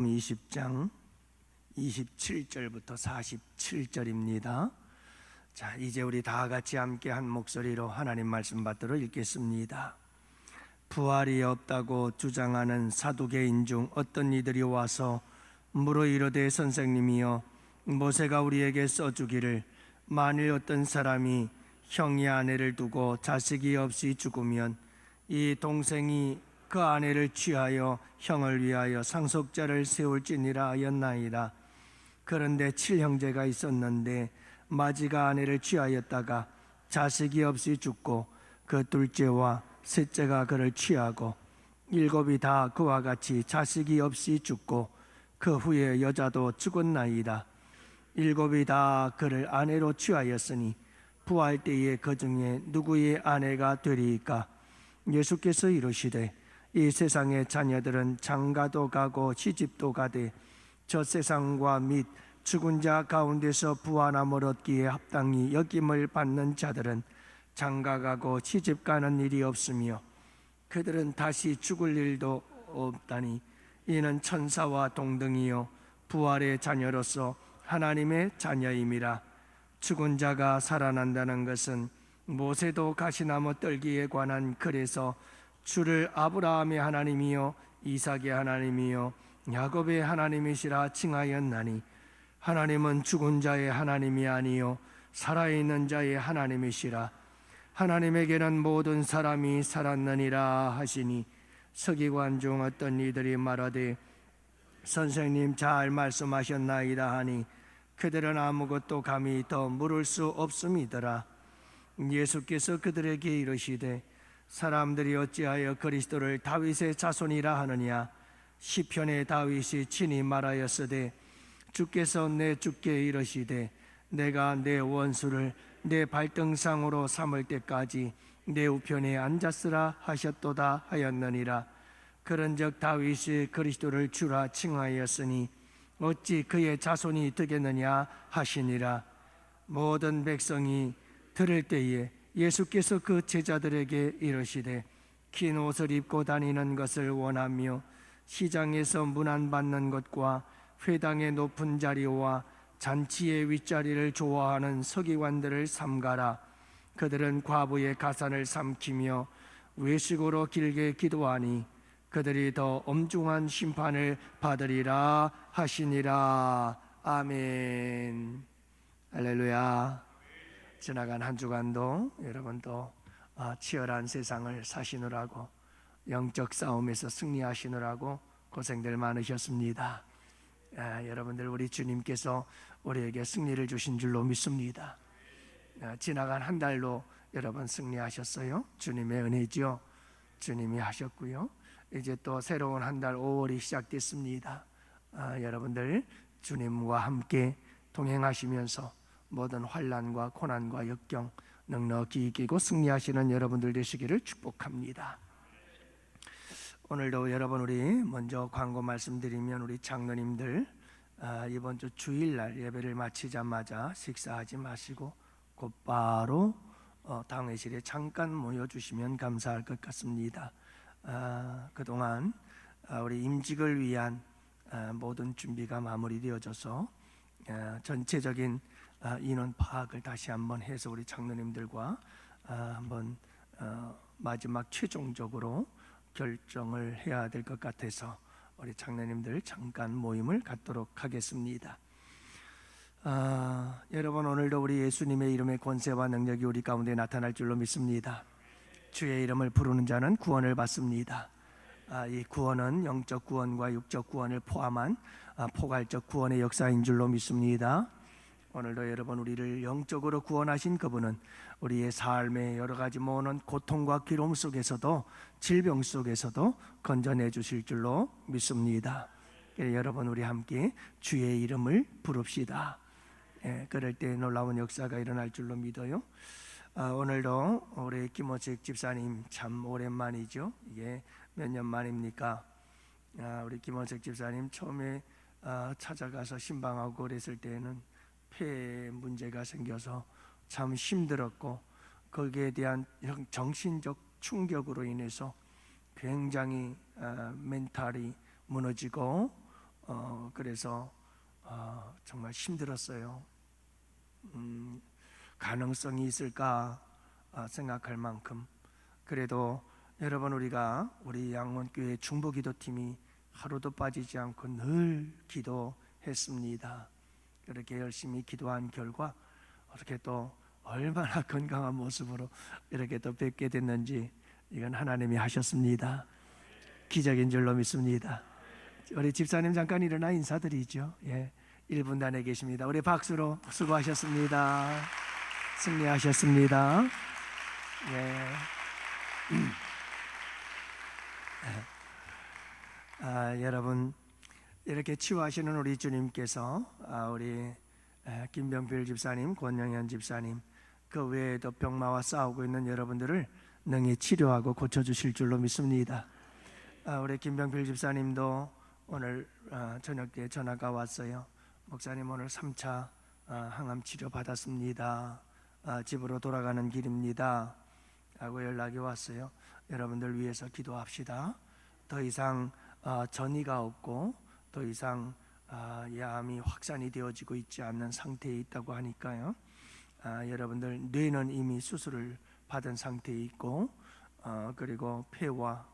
20장 27절부터 47절입니다. 자, 이제 우리 다 같이 함께 한 목소리로 하나님 말씀 받들어 읽겠습니다. 부활이 없다고 주장하는 사두개인 중 어떤 이들이 와서 물어 이르되, 선생님이여, 모세가 우리에게 써주기를 만일 어떤 사람이 형이 아내를 두고 자식이 없이 죽으면 이 동생이 그 아내를 취하여 형을 위하여 상속자를 세울지니라 하였나이다. 그런데 7형제가 있었는데 마지가 아내를 취하였다가 자식이 없이 죽고 그 둘째와 셋째가 그를 취하고 7이 다 그와 같이 자식이 없이 죽고 그 후에 여자도 죽었나이다. 7이 다 그를 아내로 취하였으니 부활 때에 그 중에 누구의 아내가 되리이까? 예수께서 이르시되, 이 세상의 자녀들은 장가도 가고 시집도 가되 저 세상과 및 죽은 자 가운데서 부활함을 얻기에 합당히 여김을 받는 자들은 장가가고 시집가는 일이 없으며 그들은 다시 죽을 일도 없다니, 이는 천사와 동등이요 부활의 자녀로서 하나님의 자녀임이라. 죽은 자가 살아난다는 것은 모세도 가시나무 떨기에 관한 글에서 주를 아브라함의 하나님이요 이삭의 하나님이요 야곱의 하나님이시라 칭하였나니, 하나님은 죽은 자의 하나님이 아니요 살아있는 자의 하나님이시라. 하나님에게는 모든 사람이 살았느니라 하시니, 서기관 중 어떤 이들이 말하되, 선생님 잘 말씀하셨나이다 하니 그들은 아무것도 감히 더 물을 수 없음이더라. 예수께서 그들에게 이르시되, 사람들이 어찌하여 그리스도를 다윗의 자손이라 하느냐? 시편의 다윗이 친히 말하였으되, 주께서 내 주께 이르시되, 내가 내 원수를 내 발등상으로 삼을 때까지 내 우편에 앉았으라 하셨도다 하였느니라. 그런즉 다윗이 그리스도를 주라 칭하였으니 어찌 그의 자손이 되겠느냐 하시니라. 모든 백성이 들을 때에 예수께서 그 제자들에게 이르시되, 긴 옷을 입고 다니는 것을 원하며 시장에서 문안받는 것과 회당의 높은 자리와 잔치의 윗자리를 좋아하는 서기관들을 삼가라. 그들은 과부의 가산을 삼키며 외식으로 길게 기도하니 그들이 더 엄중한 심판을 받으리라 하시니라. 아멘. 할렐루야. 지나간 한 주간도 여러분도 치열한 세상을 사시느라고, 영적 싸움에서 승리하시느라고 고생들 많으셨습니다. 여러분들, 우리 주님께서 우리에게 승리를 주신 줄로 믿습니다. 지나간 한 달로 여러분 승리하셨어요. 주님의 은혜죠. 주님이 하셨고요. 이제 또 새로운 한 달 5월이 시작됐습니다. 여러분들 주님과 함께 동행하시면서 모든 환난과 고난과 역경 넉넉히 이기고 승리하시는 여러분들 되시기를 축복합니다. 오늘도 여러분, 우리 먼저 광고 말씀드리면, 우리 장로님들 이번 주 주일날 예배를 마치자마자 식사하지 마시고 곧바로 당회실에 잠깐 모여주시면 감사할 것 같습니다. 그동안 우리 임직을 위한 모든 준비가 마무리되어져서 전체적인 인원 파악을 다시 한번 해서 우리 장로님들과 한번 마지막 최종적으로 결정을 해야 될 것 같아서 우리 장로님들 잠깐 모임을 갖도록 하겠습니다. 여러분, 오늘도 우리 예수님의 이름의 권세와 능력이 우리 가운데 나타날 줄로 믿습니다. 주의 이름을 부르는 자는 구원을 받습니다. 이 구원은 영적 구원과 육적 구원을 포함한 포괄적 구원의 역사인 줄로 믿습니다. 오늘도 여러분, 우리를 영적으로 구원하신 그분은 우리의 삶의 여러 가지 모든 고통과 괴로움 속에서도, 질병 속에서도 건져내 주실 줄로 믿습니다. 여러분, 우리 함께 주의 이름을 부릅시다. 그럴 때 놀라운 역사가 일어날 줄로 믿어요. 오늘도 우리 김호식 집사님 참 오랜만이죠. 이게 몇 년 만입니까? 우리 김호식 집사님 처음에 찾아가서 신방하고 그랬을 때는 폐에 문제가 생겨서 참 힘들었고, 거기에 대한 정신적 충격으로 인해서 굉장히 멘탈이 무너지고 그래서 정말 힘들었어요. 가능성이 있을까 생각할 만큼. 그래도 여러분, 우리 양원교회 중보기도팀이 하루도 빠지지 않고 늘 기도했습니다. 그렇게 열심히 기도한 결과 어떻게 또 얼마나 건강한 모습으로 이렇게 또 뵙게 됐는지, 이건 하나님이 하셨습니다. 기적인 줄로 믿습니다. 우리 집사님 잠깐 일어나 인사드리죠. 1분 안에 계십니다. 우리 박수로 수고하셨습니다. 승리하셨습니다. 여러분, 이렇게 치유하시는 우리 주님께서 우리 김병필 집사님, 권영현 집사님, 그 외에도 병마와 싸우고 있는 여러분들을 능히 치료하고 고쳐주실 줄로 믿습니다. 우리 김병필 집사님도 오늘 저녁 때 전화가 왔어요. 목사님, 오늘 3차 항암 치료 받았습니다. 집으로 돌아가는 길입니다 하고 연락이 왔어요. 여러분들 위해서 기도합시다. 더 이상 전이가 없고 더 이상 암이 확산이 되어지고 있지 않는 상태에 있다고 하니까요. 여러분들 뇌는 이미 수술을 받은 상태에 있고, 그리고 폐와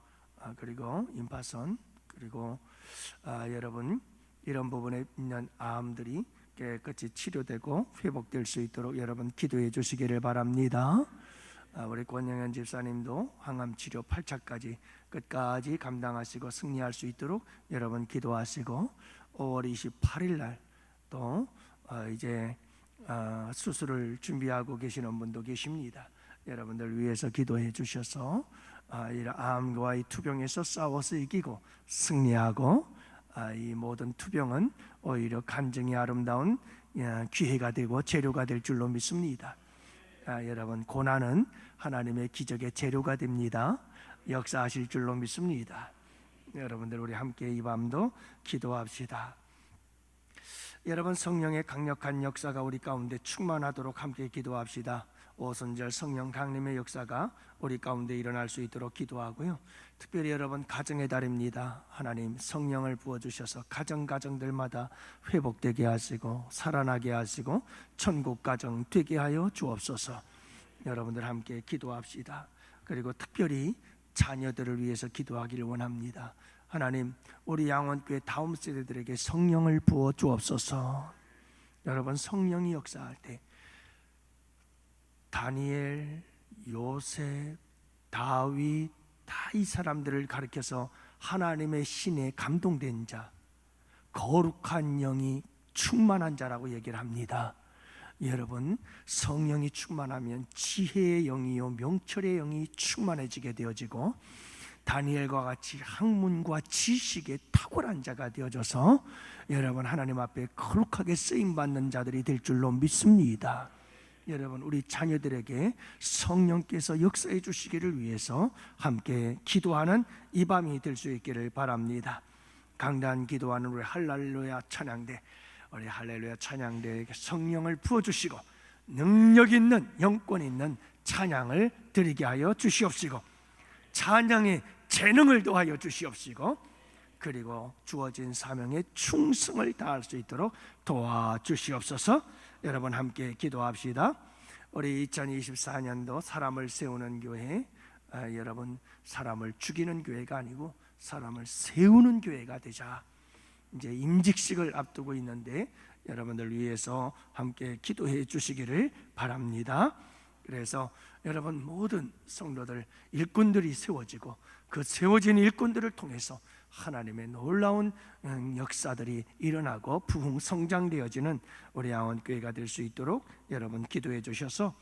그리고 임파선, 그리고 여러분 이런 부분에 있는 암들이 깨끗이 치료되고 회복될 수 있도록 여러분 기도해 주시기를 바랍니다. 우리 권영현 집사님도 항암 치료 8차까지 끝까지 감당하시고 승리할 수 있도록 여러분 기도하시고, 5월 28일 날 또 이제 수술을 준비하고 계시는 분도 계십니다. 여러분들 위해서 기도해 주셔서 이 암과 이 투병에서 싸워서 이기고 승리하고, 이 모든 투병은 오히려 간증이 아름다운 기회가 되고 재료가 될 줄로 믿습니다. 여러분, 고난은 하나님의 기적의 재료가 됩니다. 역사하실 줄로 믿습니다. 여러분들, 우리 함께 이 밤도 기도합시다. 여러분, 성령의 강력한 역사가 우리 가운데 충만하도록 함께 기도합시다. 오순절 성령 강림의 역사가 우리 가운데 일어날 수 있도록 기도하고요. 특별히 여러분, 가정의 달입니다. 하나님 성령을 부어주셔서 가정들마다 회복되게 하시고 살아나게 하시고 천국 가정 되게 하여 주옵소서. 여러분들 함께 기도합시다. 그리고 특별히 자녀들을 위해서 기도하기를 원합니다. 하나님, 우리 양원교회 다음 세대들에게 성령을 부어 주옵소서. 여러분, 성령이 역사할 때 다니엘, 요셉, 다윗 다 이 사람들을 가리켜서 하나님의 신에 감동된 자, 거룩한 영이 충만한 자라고 얘기를 합니다. 여러분, 성령이 충만하면 지혜의 영이요 명철의 영이 충만해지게 되어지고, 다니엘과 같이 학문과 지식에 탁월한 자가 되어져서 여러분 하나님 앞에 거룩하게 쓰임받는 자들이 될 줄로 믿습니다. 여러분, 우리 자녀들에게 성령께서 역사해 주시기를 위해서 함께 기도하는 이 밤이 될 수 있기를 바랍니다. 강단 기도하는 우리 할렐루야 찬양대, 우리 할렐루야 찬양대에게 성령을 부어주시고 능력 있는 영권 있는 찬양을 드리게 하여 주시옵시고, 찬양의 재능을 더하여 주시옵시고, 그리고 주어진 사명에 충성을 다할 수 있도록 도와주시옵소서. 여러분 함께 기도합시다. 우리 2024년도 사람을 세우는 교회, 여러분 사람을 죽이는 교회가 아니고 사람을 세우는 교회가 되자. 이제 임직식을 앞두고 있는데 여러분들 위해서 함께 기도해 주시기를 바랍니다. 그래서 여러분 모든 성도들, 일꾼들이 세워지고 그 세워진 일꾼들을 통해서 하나님의 놀라운 역사들이 일어나고 부흥 성장되어지는 우리 양원교회가 될 수 있도록 여러분 기도해 주셔서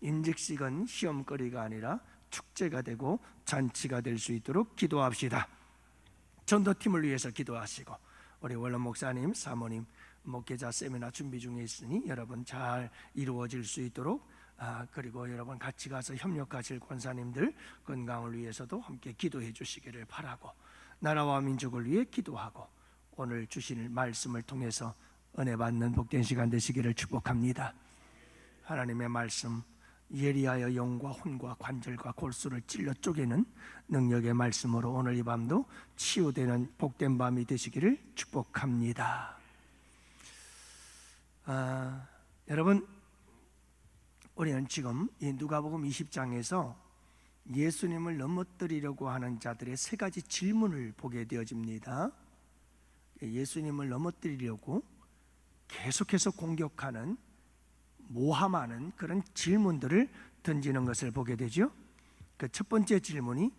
임직식은 시험거리가 아니라 축제가 되고 잔치가 될 수 있도록 기도합시다. 전도팀을 위해서 기도하시고, 우리 원로 목사님, 사모님, 목회자 세미나 준비 중에 있으니 여러분 잘 이루어질 수 있도록, 그리고 여러분 같이 가서 협력하실 권사님들 건강을 위해서도 함께 기도해 주시기를 바라고, 나라와 민족을 위해 기도하고, 오늘 주실 말씀을 통해서 은혜 받는 복된 시간 되시기를 축복합니다. 하나님의 말씀 예리하여 영과 혼과 관절과 골수를 찔러 쪼개는 능력의 말씀으로 오늘 이 밤도 치유되는 복된 밤이 되시기를 축복합니다. 여러분, 우리는 지금 이 누가복음 20장에서 예수님을 넘어뜨리려고 하는 자들의 세 가지 질문을 보게 되어집니다. 예수님을 넘어뜨리려고 계속해서 공격하는, 모함하는 그런 질문들을 던지는 것을 보게 되죠. 그 첫 번째 질문이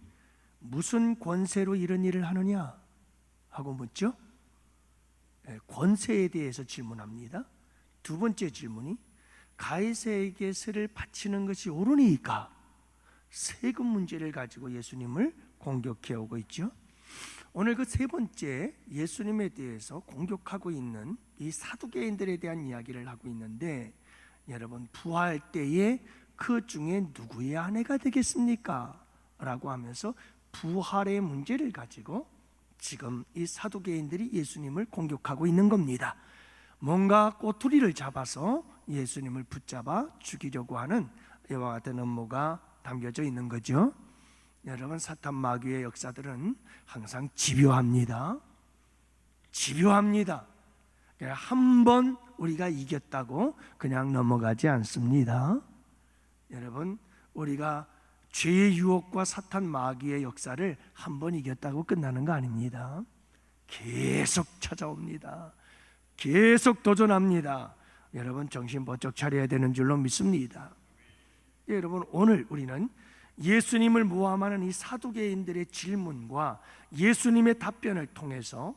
무슨 권세로 이런 일을 하느냐 하고 묻죠. 권세에 대해서 질문합니다. 두 번째 질문이 가이사에게 세를 바치는 것이 옳으니까, 세금 문제를 가지고 예수님을 공격해 오고 있죠. 오늘 그 세 번째 예수님에 대해서 공격하고 있는 이 사두개인들에 대한 이야기를 하고 있는데, 여러분, 부활 때에 그 중에 누구의 아내가 되겠습니까? 라고 하면서 부활의 문제를 가지고 지금 이 사두개인들이 예수님을 공격하고 있는 겁니다. 뭔가 꼬투리를 잡아서 예수님을 붙잡아 죽이려고 하는 이와 같은 음모가 담겨져 있는 거죠. 여러분, 사탄 마귀의 역사들은 항상 집요합니다. 집요합니다. 한번 우리가 이겼다고 그냥 넘어가지 않습니다. 여러분, 우리가 죄의 유혹과 사탄 마귀의 역사를 한번 이겼다고 끝나는 거 아닙니다. 계속 찾아옵니다. 계속 도전합니다. 여러분, 정신 번쩍 차려야 되는 줄로 믿습니다. 여러분, 오늘 우리는 예수님을 모함하는 이 사두개인들의 질문과 예수님의 답변을 통해서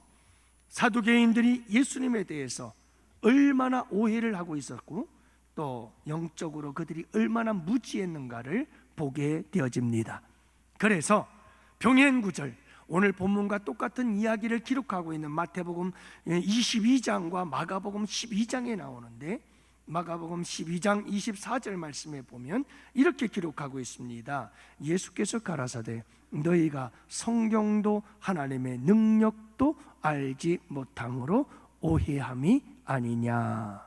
사두개인들이 예수님에 대해서 얼마나 오해를 하고 있었고 또 영적으로 그들이 얼마나 무지했는가를 보게 되어집니다. 그래서 병행구절, 오늘 본문과 똑같은 이야기를 기록하고 있는 마태복음 22장과 마가복음 12장에 나오는데, 마가복음 12장 24절 말씀에 보면 이렇게 기록하고 있습니다. 예수께서 가라사대 너희가 성경도 하나님의 능력도 알지 못함으로 오해함이 아니냐.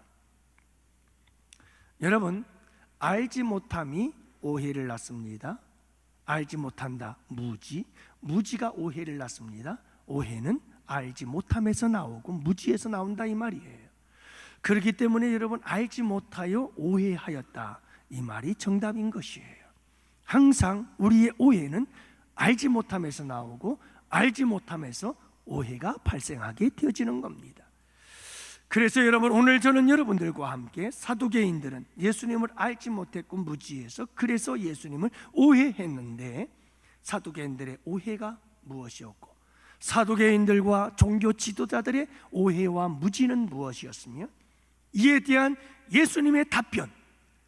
여러분, 알지 못함이 오해를 낳습니다. 알지 못한다, 무지가 오해를 낳습니다. 오해는 알지 못함에서 나오고 무지에서 나온다 이 말이에요. 그렇기 때문에 여러분, 알지 못하여 오해하였다, 이 말이 정답인 것이에요. 항상 우리의 오해는 알지 못함에서 나오고 알지 못함에서 오해가 발생하게 되어지는 겁니다. 그래서 여러분, 오늘 저는 여러분들과 함께 사두개인들은 예수님을 알지 못했고 무지해서 그래서 예수님을 오해했는데, 사두개인들의 오해가 무엇이었고 사두개인들과 종교 지도자들의 오해와 무지는 무엇이었으며 이에 대한 예수님의 답변,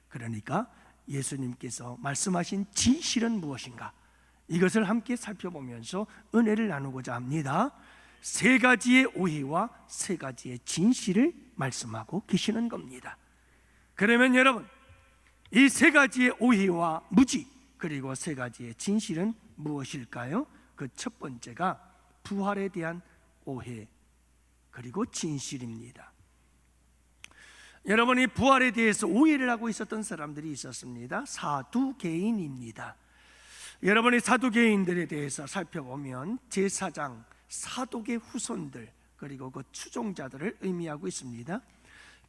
그러니까 예수님께서 말씀하신 진실은 무엇인가, 이것을 함께 살펴보면서 은혜를 나누고자 합니다. 세 가지의 오해와 세 가지의 진실을 말씀하고 계시는 겁니다. 그러면 여러분, 이 세 가지의 오해와 무지 그리고 세 가지의 진실은 무엇일까요? 그 첫 번째가 부활에 대한 오해 그리고 진실입니다. 여러분이 부활에 대해서 오해를 하고 있었던 사람들이 있었습니다. 사두개인입니다. 여러분이 사두개인들에 대해서 살펴보면 제사장, 사독의 후손들 그리고 그 추종자들을 의미하고 있습니다.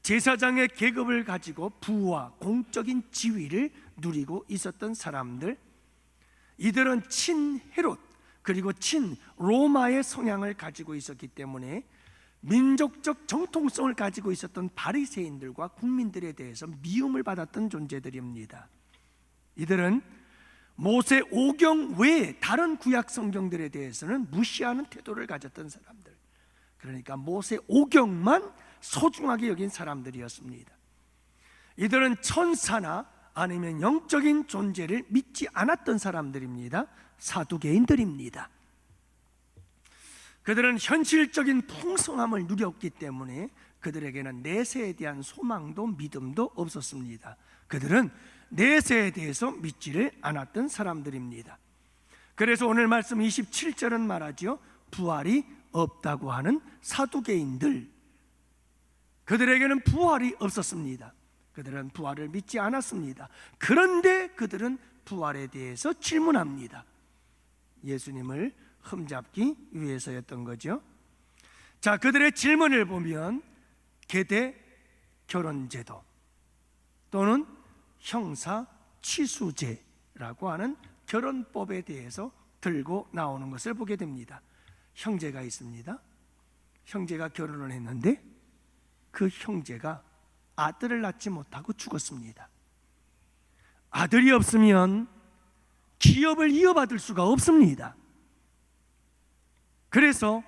제사장의 계급을 가지고 부와 공적인 지위를 누리고 있었던 사람들, 이들은 친헤롯 그리고 친로마의 성향을 가지고 있었기 때문에 민족적 정통성을 가지고 있었던 바리새인들과 국민들에 대해서 미움을 받았던 존재들입니다. 이들은 모세 오경 외에 다른 구약 성경들에 대해서는 무시하는 태도를 가졌던 사람들, 그러니까 모세 오경만 소중하게 여긴 사람들이었습니다. 이들은 천사나 아니면 영적인 존재를 믿지 않았던 사람들입니다. 사두개인들입니다. 그들은 현실적인 풍성함을 누렸기 때문에 그들에게는 내세에 대한 소망도 믿음도 없었습니다. 그들은 내세에 대해서 믿지를 않았던 사람들입니다. 그래서 오늘 말씀 27절은 말하죠. 부활이 없다고 하는 사두개인들, 그들에게는 부활이 없었습니다. 그들은 부활을 믿지 않았습니다. 그런데 그들은 부활에 대해서 질문합니다. 예수님을 흠잡기 위해서였던 거죠. 자, 그들의 질문을 보면 계대 결혼제도 또는 형사 취수제라고 하는 결혼법에 대해서 들고 나오는 것을 보게 됩니다. 형제가 있습니다. 형제가 결혼을 했는데 그 형제가 아들을 낳지 못하고 죽었습니다. 아들이 없으면 기업을 이어받을 수가 없습니다. 그래서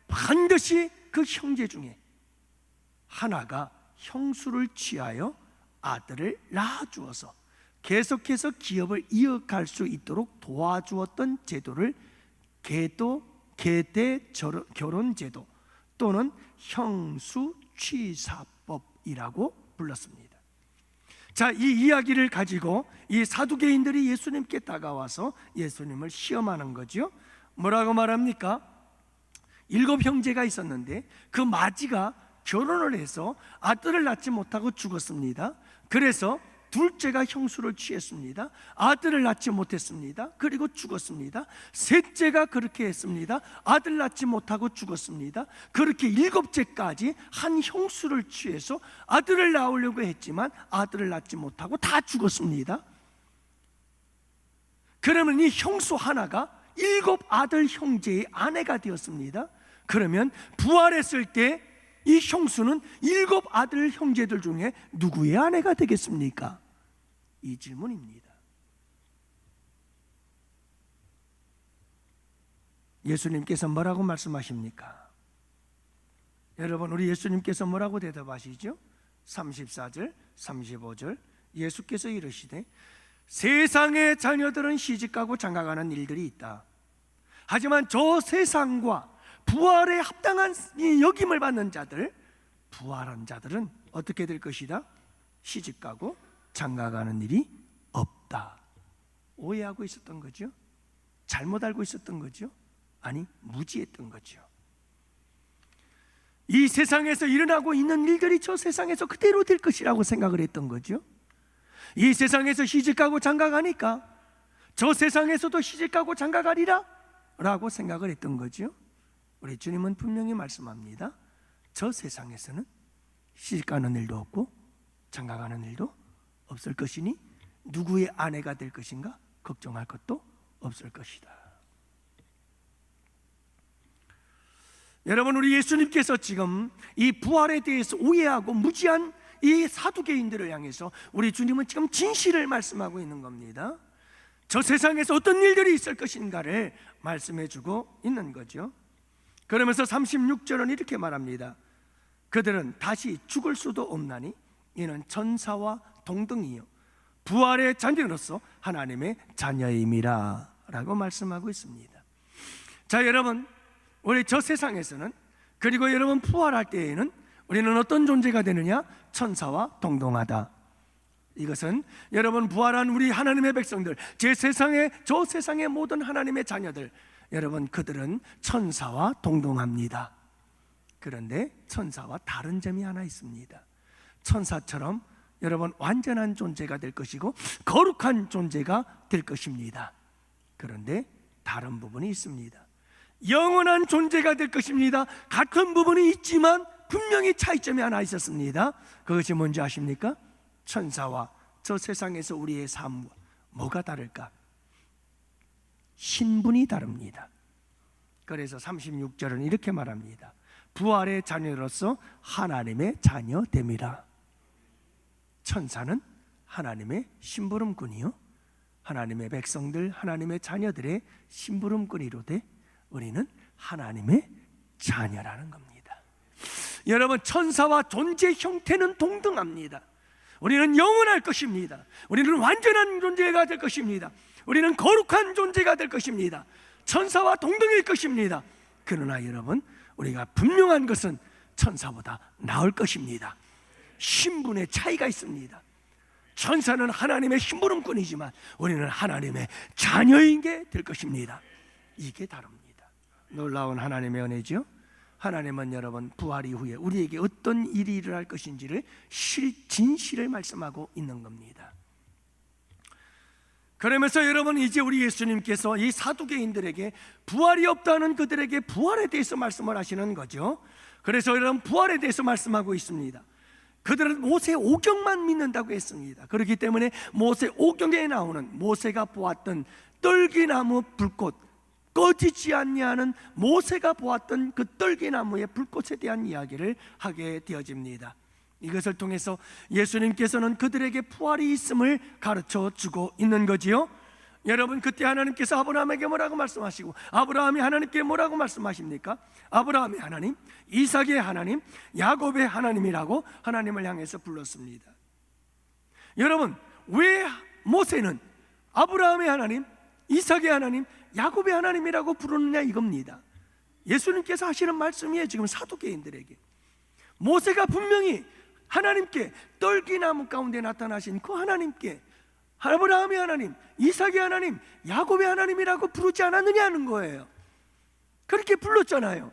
반드시 그 형제 중에 하나가 형수를 취하여 아들을 낳아주어서 계속해서 기업을 이어갈 수 있도록 도와주었던 제도를 계대 결혼제도 또는 형수취사법이라고 불렀습니다. 자, 이 이야기를 가지고 이 사두개인들이 예수님께 다가와서 예수님을 시험하는 거죠. 뭐라고 말합니까? 7 형제가 있었는데 그 마지가 결혼을 해서 아들을 낳지 못하고 죽었습니다. 그래서 둘째가 형수를 취했습니다. 아들을 낳지 못했습니다. 그리고 죽었습니다. 셋째가 그렇게 했습니다. 아들 낳지 못하고 죽었습니다. 그렇게 7째까지 한 형수를 취해서 아들을 낳으려고 했지만 아들을 낳지 못하고 다 죽었습니다. 그러면 이 형수 하나가 7 아들 형제의 아내가 되었습니다. 그러면 부활했을 때 이 형수는 7 아들 형제들 중에 누구의 아내가 되겠습니까? 이 질문입니다. 예수님께서 뭐라고 말씀하십니까? 여러분, 우리 예수님께서 뭐라고 대답하시죠? 34절, 35절 예수께서 이르시되 세상의 자녀들은 시집가고 장가가는 일들이 있다. 하지만 저 세상과 부활에 합당한 여김을 받는 자들, 부활한 자들은 어떻게 될 것이다? 시집가고 장가가는 일이 없다. 오해하고 있었던 거죠? 잘못 알고 있었던 거죠? 아니, 무지했던 거죠. 이 세상에서 일어나고 있는 일들이 저 세상에서 그대로 될 것이라고 생각을 했던 거죠. 이 세상에서 시집가고 장가가니까 저 세상에서도 시집가고 장가가리라 라고 생각을 했던 거죠. 우리 주님은 분명히 말씀합니다. 저 세상에서는 시집가는 일도 없고 장가가는 일도 없을 것이니 누구의 아내가 될 것인가 걱정할 것도 없을 것이다. 여러분, 우리 예수님께서 지금 이 부활에 대해서 오해하고 무지한 이 사두개인들을 향해서 우리 주님은 지금 진실을 말씀하고 있는 겁니다. 저 세상에서 어떤 일들이 있을 것인가를 말씀해주고 있는 거죠. 그러면서 36절은 이렇게 말합니다. 그들은 다시 죽을 수도 없나니 이는 천사와 동등이요 부활의 자녀로서 하나님의 자녀임이라 라고 말씀하고 있습니다. 자, 여러분, 우리 저 세상에서는, 그리고 여러분 부활할 때에는 우리는 어떤 존재가 되느냐? 천사와 동등하다. 이것은 여러분 부활한 우리 하나님의 백성들, 저 세상의 모든 하나님의 자녀들, 여러분 그들은 천사와 동등합니다. 그런데 천사와 다른 점이 하나 있습니다. 천사처럼 여러분 완전한 존재가 될 것이고 거룩한 존재가 될 것입니다. 그런데 다른 부분이 있습니다. 영원한 존재가 될 것입니다. 같은 부분이 있지만 분명히 차이점이 하나 있었습니다. 그것이 뭔지 아십니까? 천사와 저 세상에서 우리의 삶과 뭐가 다를까? 신분이 다릅니다. 그래서 36절은 이렇게 말합니다. 부활의 자녀로서 하나님의 자녀됨이라. 천사는 하나님의 심부름꾼이요 하나님의 백성들, 하나님의 자녀들의 심부름꾼이로되 우리는 하나님의 자녀라는 겁니다. 여러분, 천사와 존재 형태는 동등합니다. 우리는 영원할 것입니다. 우리는 완전한 존재가 될 것입니다. 우리는 거룩한 존재가 될 것입니다. 천사와 동등일 것입니다. 그러나 여러분, 우리가 분명한 것은 천사보다 나을 것입니다. 신분의 차이가 있습니다. 천사는 하나님의 심부름꾼이지만 우리는 하나님의 자녀인 게 될 것입니다. 이게 다릅니다. 놀라운 하나님의 은혜죠. 하나님은 여러분 부활 이후에 우리에게 어떤 일이 일어날 것인지를 진실을 말씀하고 있는 겁니다. 그러면서 여러분 이제 우리 예수님께서 이 사두개인들에게 부활이 없다는 그들에게 부활에 대해서 말씀을 하시는 거죠. 그래서 여러분 부활에 대해서 말씀하고 있습니다. 그들은 모세 오경만 믿는다고 했습니다. 그렇기 때문에 모세 오경에 나오는 모세가 보았던 떨기나무 불꽃, 꺼지지 아니하는 모세가 보았던 그 떨기나무의 불꽃에 대한 이야기를 하게 되어집니다. 이것을 통해서 예수님께서는 그들에게 부활이 있음을 가르쳐 주고 있는 거지요. 여러분 그때 하나님께서 아브라함에게 뭐라고 말씀하시고 아브라함이 하나님께 뭐라고 말씀하십니까? 아브라함의 하나님, 이삭의 하나님, 야곱의 하나님이라고 하나님을 향해서 불렀습니다. 여러분 왜 모세는 아브라함의 하나님, 이삭의 하나님, 야곱의 하나님이라고 부르느냐 이겁니다. 예수님께서 하시는 말씀이에요. 지금 사두개인들에게 모세가 분명히 하나님께 떨기나무 가운데 나타나신 그 하나님께 아브라함의 하나님, 이삭의 하나님, 야곱의 하나님이라고 부르지 않았느냐는 거예요. 그렇게 불렀잖아요.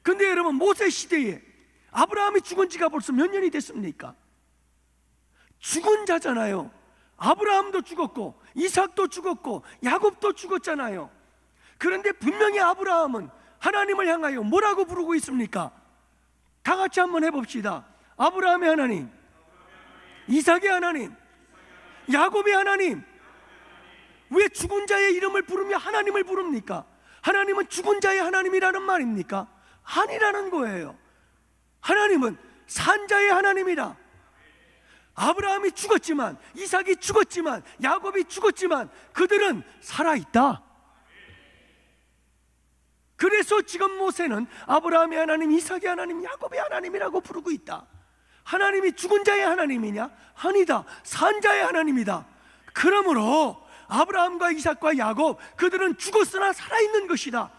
근데 여러분 모세 시대에 아브라함이 죽은 지가 벌써 몇 년이 됐습니까? 죽은 자잖아요. 아브라함도 죽었고 이삭도 죽었고 야곱도 죽었잖아요. 그런데 분명히 아브라함은 하나님을 향하여 뭐라고 부르고 있습니까? 다 같이 한번 해봅시다. 아브라함의 하나님, 이삭의 하나님, 야곱의 하나님. 왜 죽은 자의 이름을 부르며 하나님을 부릅니까? 하나님은 죽은 자의 하나님이라는 말입니까? 아니라는 거예요. 하나님은 산 자의 하나님이라. 아브라함이 죽었지만, 이삭이 죽었지만, 야곱이 죽었지만 그들은 살아있다. 그래서 지금 모세는 아브라함의 하나님, 이삭의 하나님, 야곱의 하나님이라고 부르고 있다. 하나님이 죽은 자의 하나님이냐? 아니다. 산 자의 하나님이다. 그러므로 아브라함과 이삭과 야곱 그들은 죽었으나 살아있는 것이다.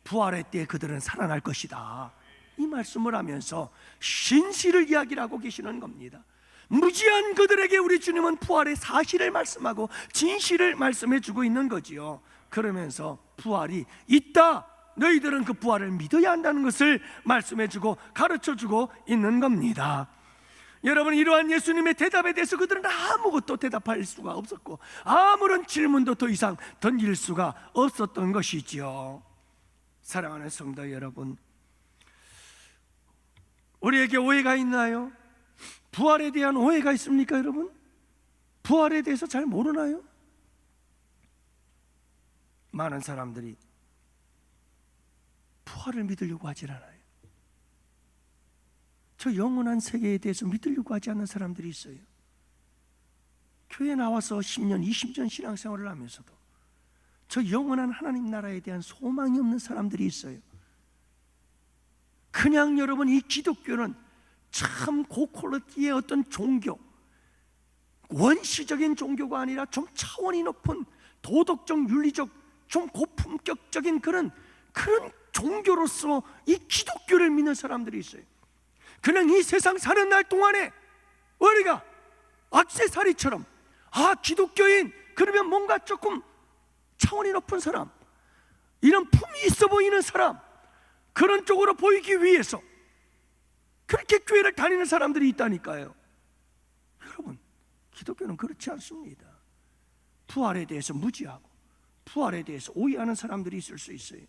부활의 때 그들은 살아날 것이다. 이 말씀을 하면서 신실을 이야기를 하고 계시는 겁니다. 무지한 그들에게 우리 주님은 부활의 사실을 말씀하고 진실을 말씀해 주고 있는 거지요. 그러면서 부활이 있다, 너희들은 그 부활을 믿어야 한다는 것을 말씀해 주고 가르쳐 주고 있는 겁니다. 여러분 이러한 예수님의 대답에 대해서 그들은 아무것도 대답할 수가 없었고 아무런 질문도 더 이상 던질 수가 없었던 것이지요. 사랑하는 성도 여러분, 우리에게 오해가 있나요? 부활에 대한 오해가 있습니까 여러분? 부활에 대해서 잘 모르나요? 많은 사람들이 부활을 믿으려고 하질 않아요. 저 영원한 세계에 대해서 믿으려고 하지 않는 사람들이 있어요. 교회 나와서 10년, 20년 신앙생활을 하면서도 저 영원한 하나님 나라에 대한 소망이 없는 사람들이 있어요. 그냥 여러분 이 기독교는 참 고퀄리티의 어떤 종교, 원시적인 종교가 아니라 좀 차원이 높은 도덕적, 윤리적, 좀 고품격적인 그런 종교로서 이 기독교를 믿는 사람들이 있어요. 그냥 이 세상 사는 날 동안에 우리가 액세서리처럼 기독교인 그러면 뭔가 조금 차원이 높은 사람, 이런 품이 있어 보이는 사람, 그런 쪽으로 보이기 위해서 그렇게 교회를 다니는 사람들이 있다니까요. 여러분 기독교는 그렇지 않습니다. 부활에 대해서 무지하고 부활에 대해서 오해하는 사람들이 있을 수 있어요.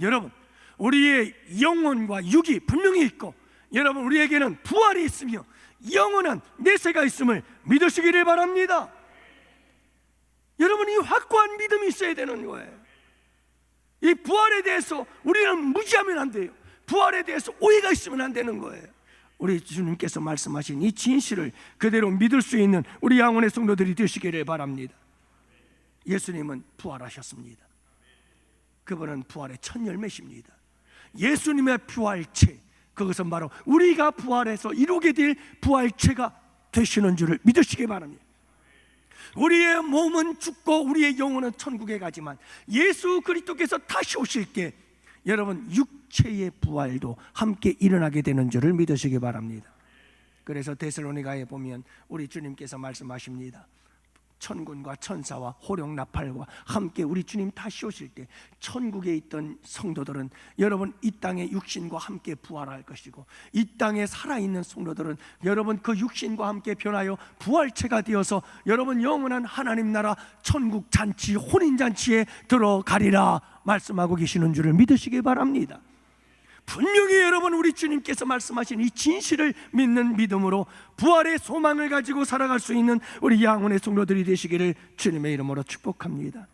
여러분 우리의 영혼과 육이 분명히 있고 여러분 우리에게는 부활이 있으며 영원한 내세가 있음을 믿으시기를 바랍니다. 여러분 이 확고한 믿음이 있어야 되는 거예요. 이 부활에 대해서 우리는 무지하면 안 돼요. 부활에 대해서 오해가 있으면 안 되는 거예요. 우리 주님께서 말씀하신 이 진실을 그대로 믿을 수 있는 우리 양원의 성도들이 되시기를 바랍니다. 예수님은 부활하셨습니다. 그분은 부활의 첫 열매십니다. 예수님의 부활체, 그것은 바로 우리가 부활해서 이루게 될 부활체가 되시는 줄을 믿으시기 바랍니다. 우리의 몸은 죽고 우리의 영혼은 천국에 가지만 예수 그리스도께서 다시 오실 때 여러분 육체의 부활도 함께 일어나게 되는 줄을 믿으시기 바랍니다. 그래서 데살로니가에 보면 우리 주님께서 말씀하십니다. 천군과 천사와 호령 나팔과 함께 우리 주님 다시 오실 때 천국에 있던 성도들은 여러분 이 땅의 육신과 함께 부활할 것이고, 이 땅에 살아있는 성도들은 여러분 그 육신과 함께 변하여 부활체가 되어서 여러분 영원한 하나님 나라 천국 잔치, 혼인잔치에 들어가리라 말씀하고 계시는 줄을 믿으시기 바랍니다. 분명히 여러분 우리 주님께서 말씀하신 이 진실을 믿는 믿음으로 부활의 소망을 가지고 살아갈 수 있는 우리 양혼의 성도들이 되시기를 주님의 이름으로 축복합니다.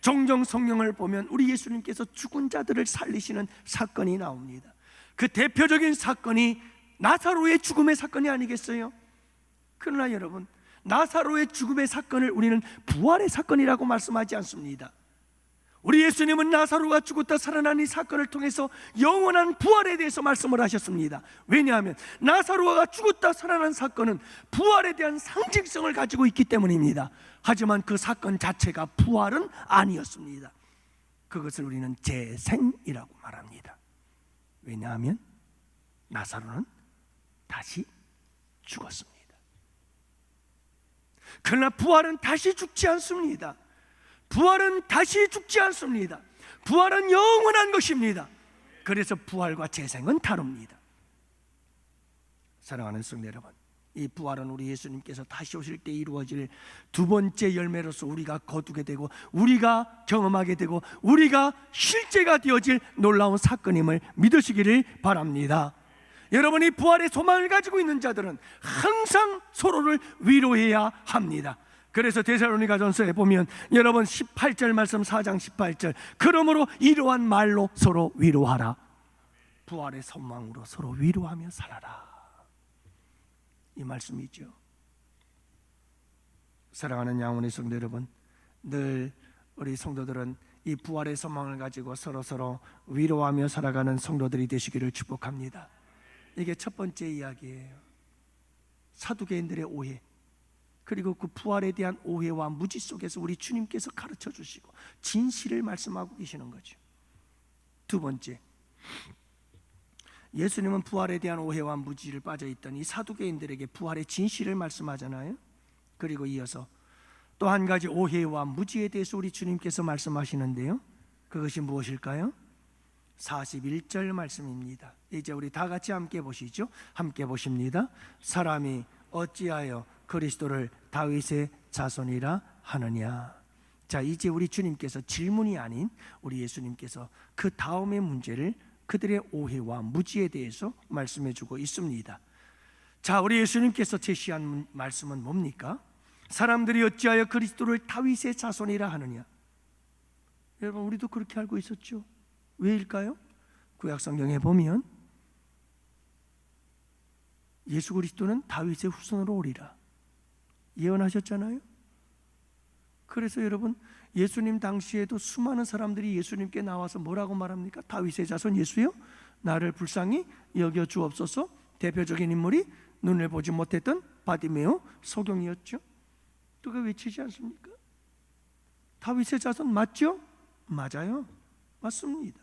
종종 성경을 보면 우리 예수님께서 죽은 자들을 살리시는 사건이 나옵니다. 그 대표적인 사건이 나사로의 죽음의 사건이 아니겠어요? 그러나 여러분, 나사로의 죽음의 사건을 우리는 부활의 사건이라고 말씀하지 않습니다. 우리 예수님은 나사로가 죽었다 살아난 이 사건을 통해서 영원한 부활에 대해서 말씀을 하셨습니다. 왜냐하면 나사로가 죽었다 살아난 사건은 부활에 대한 상징성을 가지고 있기 때문입니다. 하지만 그 사건 자체가 부활은 아니었습니다. 그것을 우리는 재생이라고 말합니다. 왜냐하면 나사로는 다시 죽었습니다. 그러나 부활은 다시 죽지 않습니다. 부활은 다시 죽지 않습니다. 부활은 영원한 것입니다. 그래서 부활과 재생은 다릅니다. 사랑하는 성도 여러분, 이 부활은 우리 예수님께서 다시 오실 때 이루어질 두 번째 열매로서 우리가 거두게 되고, 우리가 경험하게 되고, 우리가 실제가 되어질 놀라운 사건임을 믿으시기를 바랍니다. 여러분이 부활의 소망을 가지고 있는 자들은 항상 서로를 위로해야 합니다. 그래서 데살로니가전서에 보면 여러분 18절 말씀, 4장 18절, 그러므로 이러한 말로 서로 위로하라. 부활의 소망으로 서로 위로하며 살아라, 이 말씀이죠. 사랑하는 양혼의 성도 여러분, 늘 우리 성도들은 이 부활의 소망을 가지고 서로 위로하며 살아가는 성도들이 되시기를 축복합니다. 이게 첫 번째 이야기예요. 사두개인들의 오해, 그리고 그 부활에 대한 오해와 무지 속에서 우리 주님께서 가르쳐 주시고 진실을 말씀하고 계시는 거죠. 두 번째, 예수님은 부활에 대한 오해와 무지를 빠져있던 이 사두개인들에게 부활의 진실을 말씀하잖아요. 그리고 이어서 또 한 가지 오해와 무지에 대해서 우리 주님께서 말씀하시는데요, 그것이 무엇일까요? 41절 말씀입니다. 이제 우리 다 같이 함께 보시죠. 함께 보십니다. 사람이 어찌하여 그리스도를 다윗의 자손이라 하느냐. 자, 이제 우리 주님께서 질문이 아닌 우리 예수님께서 그 다음의 문제를, 그들의 오해와 무지에 대해서 말씀해 주고 있습니다. 자, 우리 예수님께서 제시한 말씀은 뭡니까? 사람들이 어찌하여 그리스도를 다윗의 자손이라 하느냐. 여러분, 우리도 그렇게 알고 있었죠. 왜일까요? 구약 성경에 보면 예수 그리스도는 다윗의 후손으로 오리라 예언하셨잖아요. 그래서 여러분, 예수님 당시에도 수많은 사람들이 예수님께 나와서 뭐라고 말합니까? 다윗의 자손 예수여, 나를 불쌍히 여겨 주옵소서. 대표적인 인물이 눈을 보지 못했던 바디메오 소경이었죠. 누가 외치지 않습니까? 다윗의 자손 맞죠? 맞아요, 맞습니다.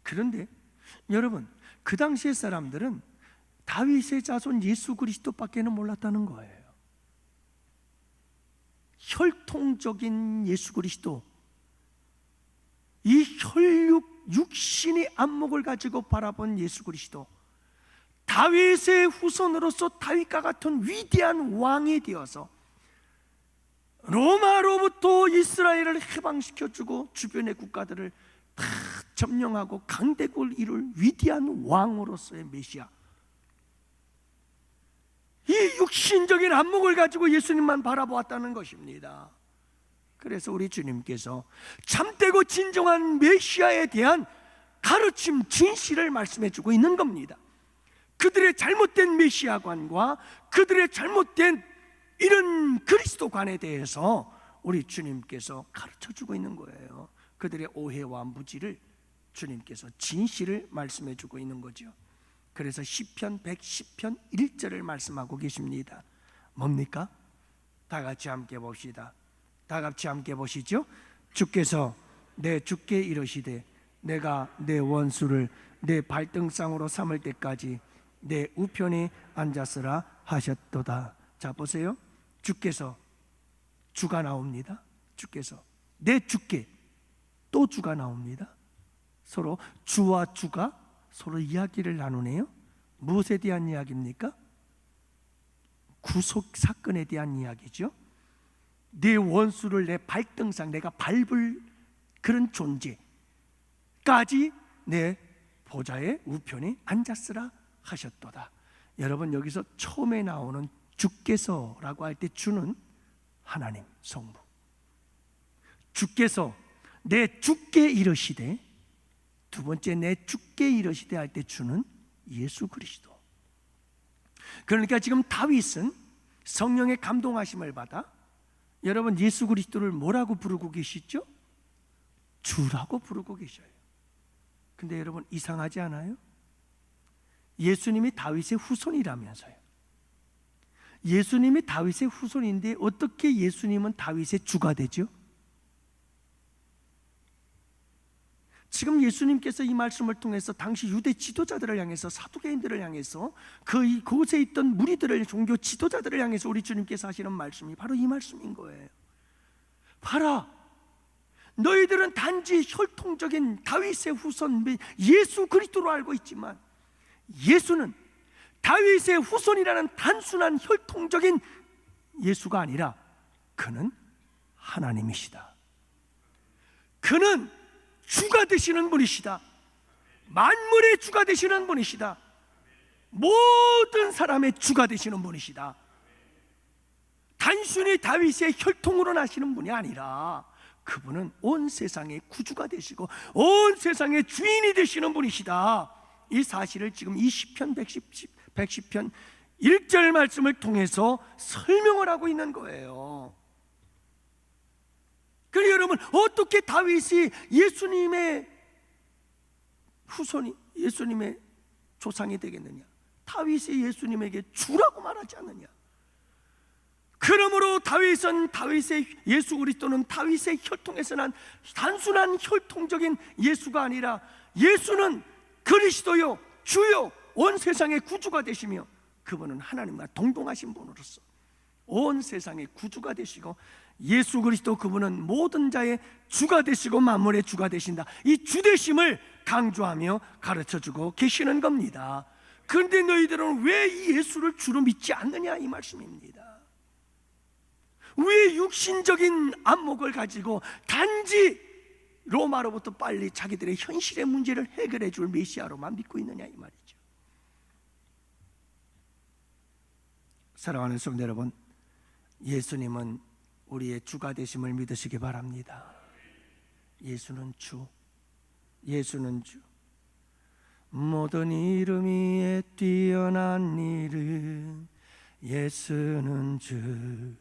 그런데 여러분, 그 당시의 사람들은 다윗의 자손 예수 그리스도밖에는 몰랐다는 거예요. 혈통적인 예수 그리스도, 이 혈육 육신의 안목을 가지고 바라본 예수 그리스도, 다윗의 후손으로서 다윗과 같은 위대한 왕이 되어서 로마로부터 이스라엘을 해방시켜주고 주변의 국가들을 다 점령하고 강대국을 이룰 위대한 왕으로서의 메시아, 이 육신적인 안목을 가지고 예수님만 바라보았다는 것입니다. 그래서 우리 주님께서 참되고 진정한 메시아에 대한 가르침, 진실을 말씀해 주고 있는 겁니다. 그들의 잘못된 메시아관과 그들의 잘못된 이런 그리스도관에 대해서 우리 주님께서 가르쳐 주고 있는 거예요. 그들의 오해와 무지를 주님께서 진실을 말씀해 주고 있는 거죠. 그래서 시편 110편 1절을 말씀하고 계십니다. 뭡니까? 다 같이 함께 봅시다. 다 같이 함께 보시죠. 주께서 내 주께 이르시되 내가 내 원수를 내 발등상으로 삼을 때까지 내 우편에 앉았으라 하셨도다. 자, 보세요. 주께서 주가 나옵니다. 주께서 내 주께 또 주가 나옵니다. 서로 주와 주가 서로 이야기를 나누네요. 무엇에 대한 이야기입니까? 구속 사건에 대한 이야기죠. 내 원수를 내 발등상 내가 밟을 그런 존재까지 내 보좌의 우편에 앉았으라 하셨도다. 여러분, 여기서 처음에 나오는 주께서라고 할 때 주는 하나님 성부, 주께서 내 주께 이르시되, 두 번째 내 주께 이르시되 할 때 주는 예수 그리스도. 그러니까 지금 다윗은 성령의 감동하심을 받아 여러분 예수 그리스도를 뭐라고 부르고 계시죠? 주라고 부르고 계셔요. 근데 여러분 이상하지 않아요? 예수님이 다윗의 후손이라면서요. 예수님이 다윗의 후손인데 어떻게 예수님은 다윗의 주가 되죠? 지금 예수님께서 이 말씀을 통해서 당시 유대 지도자들을 향해서, 사두개인들을 향해서, 그곳에 있던 무리들을, 종교 지도자들을 향해서 우리 주님께서 하시는 말씀이 바로 이 말씀인 거예요. 봐라, 너희들은 단지 혈통적인 다윗의 후손 예수 그리스도로 알고 있지만 예수는 다윗의 후손이라는 단순한 혈통적인 예수가 아니라 그는 하나님이시다. 그는 주가 되시는 분이시다. 만물의 주가 되시는 분이시다. 모든 사람의 주가 되시는 분이시다. 단순히 다윗의 혈통으로 나시는 분이 아니라 그분은 온 세상의 구주가 되시고 온 세상의 주인이 되시는 분이시다. 이 사실을 지금 이 시편 110편 1절 말씀을 통해서 설명을 하고 있는 거예요. 그래서 여러분, 어떻게 다윗이 예수님의 후손이, 예수님의 조상이 되겠느냐? 다윗이 예수님에게 주라고 말하지 않느냐? 그러므로 예수 그리스도는 다윗의 혈통에서 난 단순한 혈통적인 예수가 아니라 예수는 그리스도요 주요 온 세상의 구주가 되시며 그분은 하나님과 동등하신 분으로서 온 세상의 구주가 되시고 예수 그리스도 그분은 모든 자의 주가 되시고 만물의 주가 되신다. 이 주되심을 강조하며 가르쳐주고 계시는 겁니다. 그런데 너희들은 왜 이 예수를 주로 믿지 않느냐 이 말씀입니다. 왜 육신적인 안목을 가지고 단지 로마로부터 빨리 자기들의 현실의 문제를 해결해 줄 메시아로만 믿고 있느냐 이 말이죠. 사랑하는 성도 여러분, 예수님은 우리의 주가 되심을 믿으시기 바랍니다. 예수는 주, 예수는 주. 모든 이름 위에 뛰어난 이름, 예수는 주,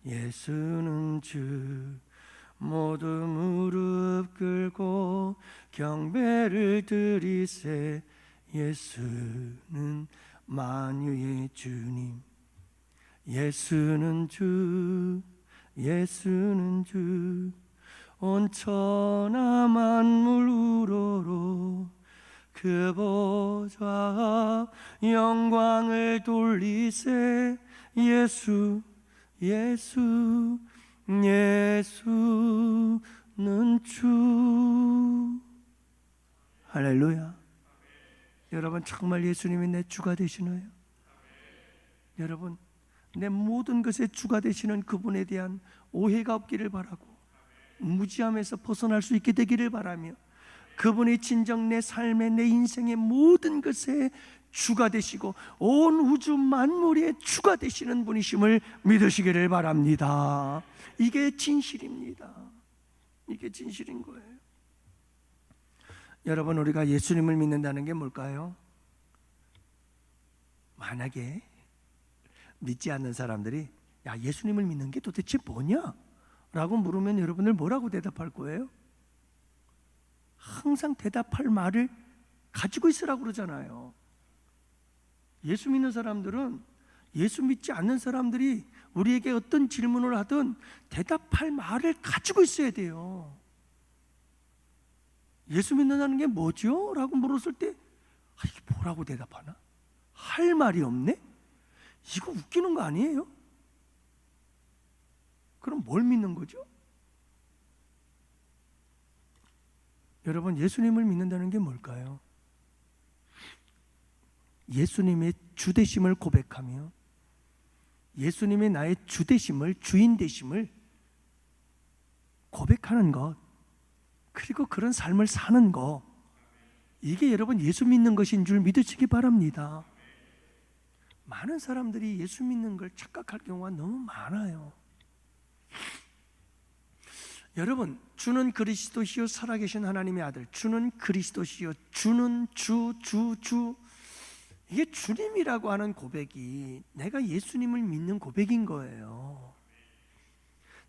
예수는 주. 모두 무릎 꿇고 경배를 드리세, 예수는 만유의 주님. 예수는 주, 예수는 주. 온 천하 만물 우러러 그 보좌 영광을 돌리세, 예수, 예수, 예수는 주. 할렐루야. 여러분, 정말 예수님이 내 주가 되시나요? 여러분, 내 모든 것의 주가 되시는 그분에 대한 오해가 없기를 바라고 무지함에서 벗어날 수 있게 되기를 바라며 그분이 진정 내 삶의, 내 인생의 모든 것에 주가 되시고 온 우주 만물의 주가 되시는 분이심을 믿으시기를 바랍니다. 이게 진실입니다. 이게 진실인 거예요. 여러분, 우리가 예수님을 믿는다는 게 뭘까요? 만약에 믿지 않는 사람들이 야, 예수님을 믿는 게 도대체 뭐냐? 라고 물으면 여러분들 뭐라고 대답할 거예요? 항상 대답할 말을 가지고 있으라고 그러잖아요. 예수 믿는 사람들은 예수 믿지 않는 사람들이 우리에게 어떤 질문을 하든 대답할 말을 가지고 있어야 돼요. 예수 믿는다는 게 뭐죠? 라고 물었을 때 이게 뭐라고 대답하나? 할 말이 없네? 이거 웃기는 거 아니에요? 그럼 뭘 믿는 거죠? 여러분, 예수님을 믿는다는 게 뭘까요? 예수님의 주되심을 고백하며 예수님의 나의 주되심을, 주인되심을 고백하는 것, 그리고 그런 삶을 사는 것, 이게 여러분 예수 믿는 것인 줄 믿으시기 바랍니다. 많은 사람들이 예수 믿는 걸 착각할 경우가 너무 많아요. 여러분, 주는 그리스도시요 살아계신 하나님의 아들, 주는 그리스도시요, 주는 주. 이게 주님이라고 하는 고백이 내가 예수님을 믿는 고백인 거예요.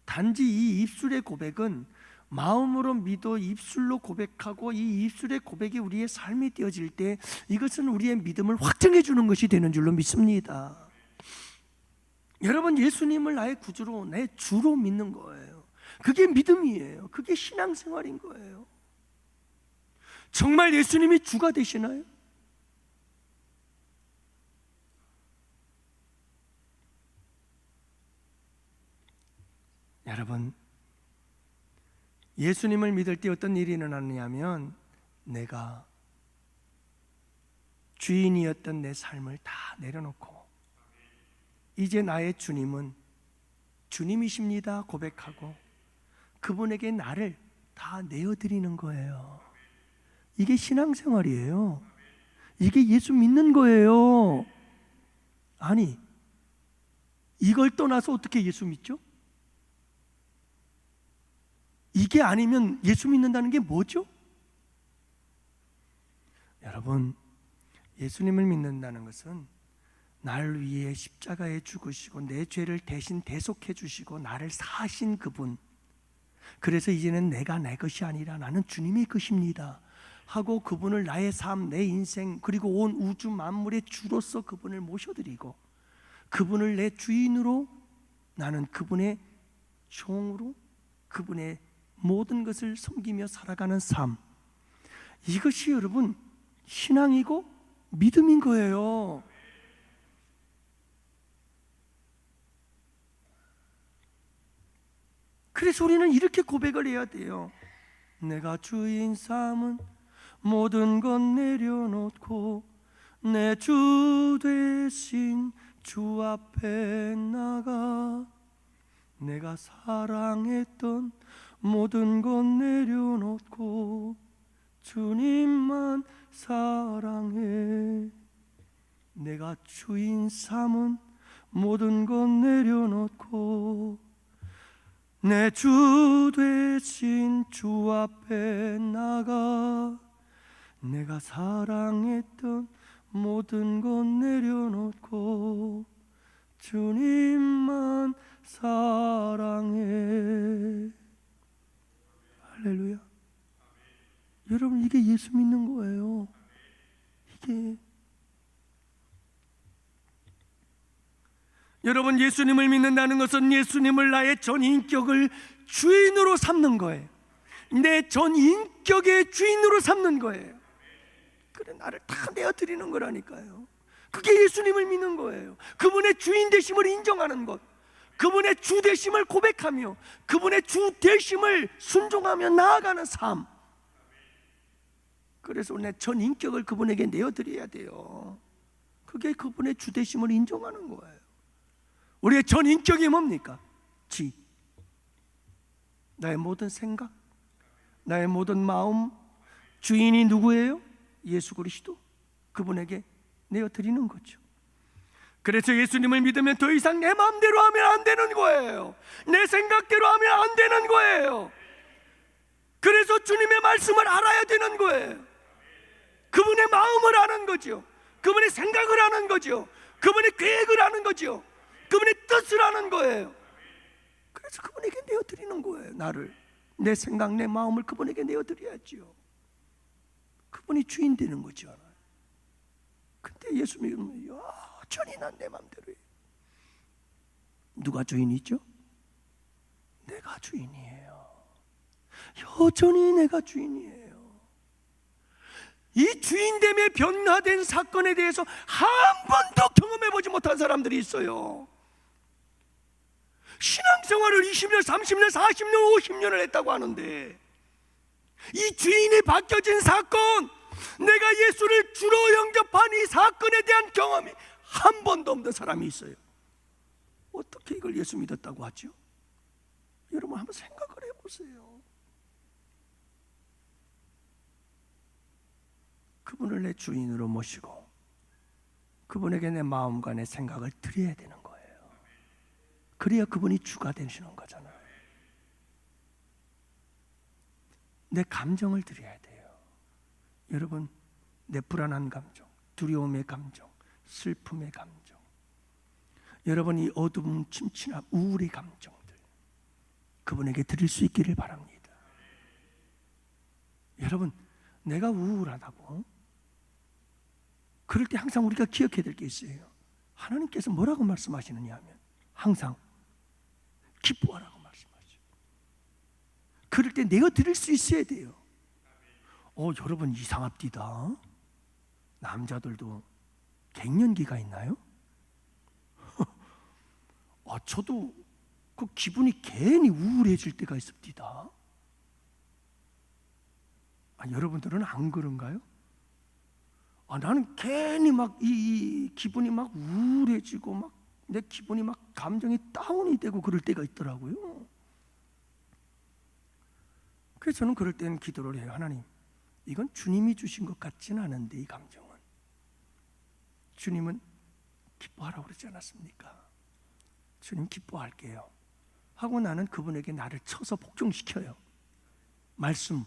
단지 이 입술의 고백은 마음으로 믿어 입술로 고백하고 이 입술의 고백이 우리의 삶이 되어질 때 이것은 우리의 믿음을 확증해 주는 것이 되는 줄로 믿습니다. 여러분, 예수님을 나의 구주로, 내 주로 믿는 거예요. 그게 믿음이에요. 그게 신앙생활인 거예요. 정말 예수님이 주가 되시나요? 여러분, 예수님을 믿을 때 어떤 일이 일어나느냐면 내가 주인이었던 내 삶을 다 내려놓고 이제 나의 주님은 주님이십니다 고백하고 그분에게 나를 다 내어드리는 거예요. 이게 신앙생활이에요. 이게 예수 믿는 거예요. 아니, 이걸 떠나서 어떻게 예수 믿죠? 이게 아니면 예수 믿는다는 게 뭐죠? 여러분, 예수님을 믿는다는 것은 나를 위해 십자가에 죽으시고 내 죄를 대신 대속해 주시고 나를 사하신 그분, 그래서 이제는 내가 내 것이 아니라 나는 주님의 것입니다 하고 그분을 나의 삶, 내 인생, 그리고 온 우주 만물의 주로서 그분을 모셔드리고 그분을 내 주인으로, 나는 그분의 종으로 그분의 모든 것을 섬기며 살아가는 삶, 이것이 여러분 신앙이고 믿음인 거예요. 그래서 우리는 이렇게 고백을 해야 돼요. 내가 주인 삼은 모든 것 내려놓고 내 주 되신 주 앞에 나가 내가 사랑했던 모든 것 내려놓고 주님만 사랑해. 내가 주인 삼은 모든 것 내려놓고 내 주 되신 주 앞에 나가 내가 사랑했던 모든 것 내려놓고 주님만 사랑해. 할렐루야. 여러분, 이게 예수 믿는 거예요. 이게 여러분, 예수님을 믿는다는 것은 예수님을 나의 전 인격을 주인으로 삼는 거예요. 내 전 인격의 주인으로 삼는 거예요. 그래, 나를 다 내어드리는 거라니까요. 그게 예수님을 믿는 거예요. 그분의 주인 되심을 인정하는 것, 그분의 주 되심을 고백하며 그분의 주 되심을 순종하며 나아가는 삶. 그래서 내 전 인격을 그분에게 내어드려야 돼요. 그게 그분의 주 되심을 인정하는 거예요. 우리의 전 인격이 뭡니까? 나의 모든 생각, 나의 모든 마음, 주인이 누구예요? 예수 그리스도. 그분에게 내어드리는 거죠. 그래서 예수님을 믿으면 더 이상 내 마음대로 하면 안 되는 거예요. 내 생각대로 하면 안 되는 거예요. 그래서 주님의 말씀을 알아야 되는 거예요. 그분의 마음을 아는 거죠. 그분의 생각을 아는 거죠. 그분의 계획을 아는 거죠. 그분의 뜻을 아는 거예요. 그래서 그분에게 내어드리는 거예요. 나를, 내 생각, 내 마음을 그분에게 내어드려야죠. 그분이 주인 되는 거죠. 근데 예수 믿으면 여전히 난 내 마음대로 해요. 누가 주인이죠? 내가 주인이에요. 여전히 내가 주인이에요. 이 주인됨에 변화된 사건에 대해서 한 번도 경험해보지 못한 사람들이 있어요. 신앙생활을 20년, 30년, 40년, 50년을 했다고 하는데 이 주인이 바뀌어진 사건, 내가 예수를 주로 영접한 이 사건에 대한 경험이 한 번도 없는 사람이 있어요. 어떻게 이걸 예수 믿었다고 하죠? 여러분 한번 생각을 해보세요. 그분을 내 주인으로 모시고 그분에게 내 마음과 내 생각을 드려야 되는 거예요. 그래야 그분이 주가 되시는 거잖아요. 내 감정을 드려야 돼요. 여러분, 내 불안한 감정, 두려움의 감정, 슬픔의 감정, 여러분 이 어두운 침침한 우울의 감정들 그분에게 드릴 수 있기를 바랍니다. 여러분, 내가 우울하다고? 그럴 때 항상 우리가 기억해야 될 게 있어요. 하나님께서 뭐라고 말씀하시느냐 하면 항상 기뻐하라고 말씀하죠. 그럴 때 내가 드릴 수 있어야 돼요. 여러분 이상합디다. 남자들도 갱년기가 있나요? 저도 그 기분이 괜히 우울해질 때가 있습니다. 여러분들은 안 그런가요? 나는 괜히 막 이 기분이 막 우울해지고 막 내 기분이 막 감정이 다운이 되고 그럴 때가 있더라고요. 그래서 저는 그럴 때는 기도를 해요. 하나님, 이건 주님이 주신 것 같지는 않은데 이 감정은 주님은 기뻐하라고 그러지 않았습니까? 주님 기뻐할게요 하고 나는 그분에게 나를 쳐서 복종시켜요. 말씀.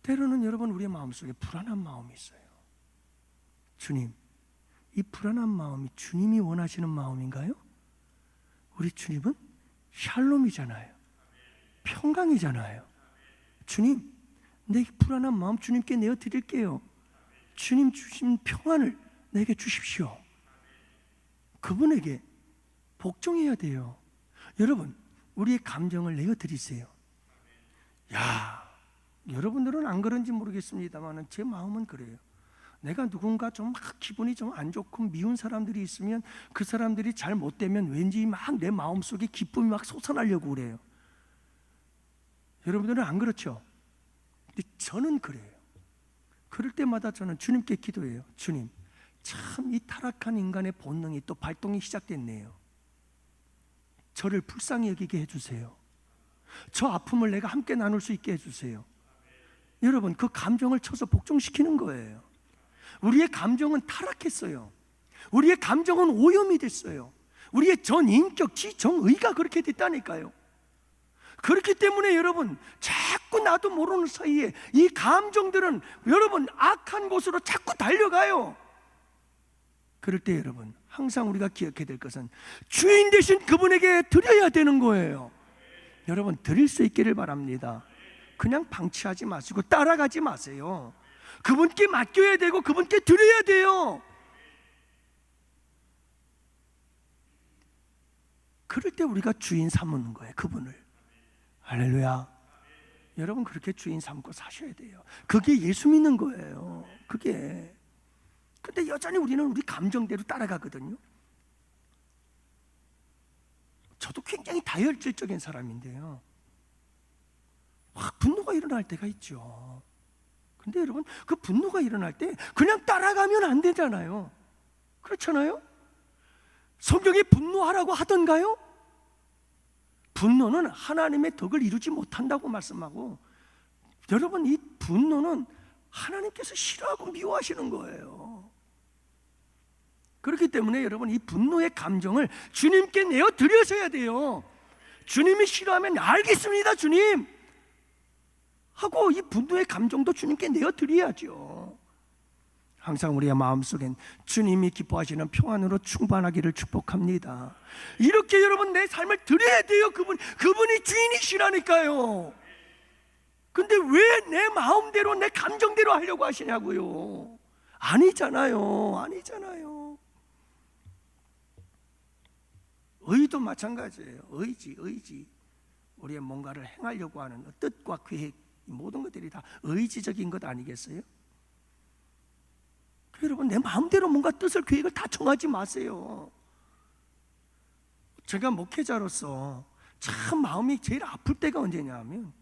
때로는 여러분 우리의 마음속에 불안한 마음이 있어요. 주님, 이 불안한 마음이 주님이 원하시는 마음인가요? 우리 주님은 샬롬이잖아요. 평강이잖아요. 주님, 내 불안한 마음 주님께 내어드릴게요. 주님 주신 평안을 내게 주십시오. 그분에게 복종해야 돼요. 여러분, 우리의 감정을 내어드리세요. 여러분들은 안 그런지 모르겠습니다만 제 마음은 그래요. 내가 누군가 좀 기분이 좀 안 좋고 미운 사람들이 있으면 그 사람들이 잘 못되면 왠지 막 내 마음속에 기쁨이 막 솟아나려고 그래요. 여러분들은 안 그렇죠? 근데 저는 그래요. 그럴 때마다 저는 주님께 기도해요. 주님, 참 이 타락한 인간의 본능이 또 발동이 시작됐네요. 저를 불쌍히 여기게 해주세요. 저 아픔을 내가 함께 나눌 수 있게 해주세요. 여러분, 그 감정을 쳐서 복종시키는 거예요. 우리의 감정은 타락했어요. 우리의 감정은 오염이 됐어요. 우리의 전인격, 지정의가 그렇게 됐다니까요. 그렇기 때문에 여러분, 자꾸 나도 모르는 사이에 이 감정들은 여러분 악한 곳으로 자꾸 달려가요. 그럴 때 여러분, 항상 우리가 기억해야 될 것은 주인 되신 그분에게 드려야 되는 거예요. 여러분, 드릴 수 있기를 바랍니다. 그냥 방치하지 마시고 따라가지 마세요. 그분께 맡겨야 되고 그분께 드려야 돼요. 그럴 때 우리가 주인 삼는 거예요. 그분을. 할렐루야. 여러분, 그렇게 주인 삼고 사셔야 돼요. 그게 예수 믿는 거예요. 그게. 근데 여전히 우리는 우리 감정대로 따라가거든요. 저도 굉장히 다혈질적인 사람인데요, 막 분노가 일어날 때가 있죠. 근데 여러분, 그 분노가 일어날 때 그냥 따라가면 안 되잖아요. 그렇잖아요? 성경에 분노하라고 하던가요? 분노는 하나님의 덕을 이루지 못한다고 말씀하고, 여러분, 이 분노는 하나님께서 싫어하고 미워하시는 거예요. 그렇기 때문에 여러분, 이 분노의 감정을 주님께 내어 드려서야 돼요. 주님이 싫어하면 알겠습니다 주님 하고 이 분노의 감정도 주님께 내어 드려야죠. 항상 우리의 마음속엔 주님이 기뻐하시는 평안으로 충만하기를 축복합니다. 이렇게 여러분 내 삶을 드려야 돼요. 그분이 주인이시라니까요. 근데 왜 내 마음대로 내 감정대로 하려고 하시냐고요. 아니잖아요. 아니잖아요. 의도 마찬가지예요. 의지. 우리의 뭔가를 행하려고 하는 뜻과 계획, 모든 것들이 다 의지적인 것 아니겠어요? 여러분, 내 마음대로 뭔가 뜻을, 계획을 다 정하지 마세요. 제가 목회자로서 참 마음이 제일 아플 때가 언제냐 하면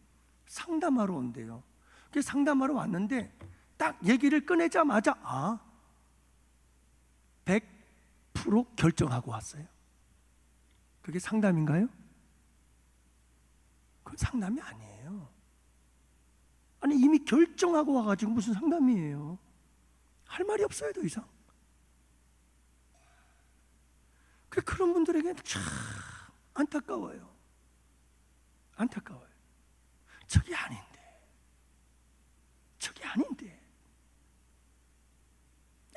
상담하러 온대요. 그 상담하러 왔는데 딱 얘기를 꺼내자마자 100% 결정하고 왔어요. 그게 상담인가요? 그건 상담이 아니에요. 아니 이미 결정하고 와가지고 무슨 상담이에요. 할 말이 없어요 더 이상. 그런 분들에게 참 안타까워요. 안타까워요. 저게 아닌데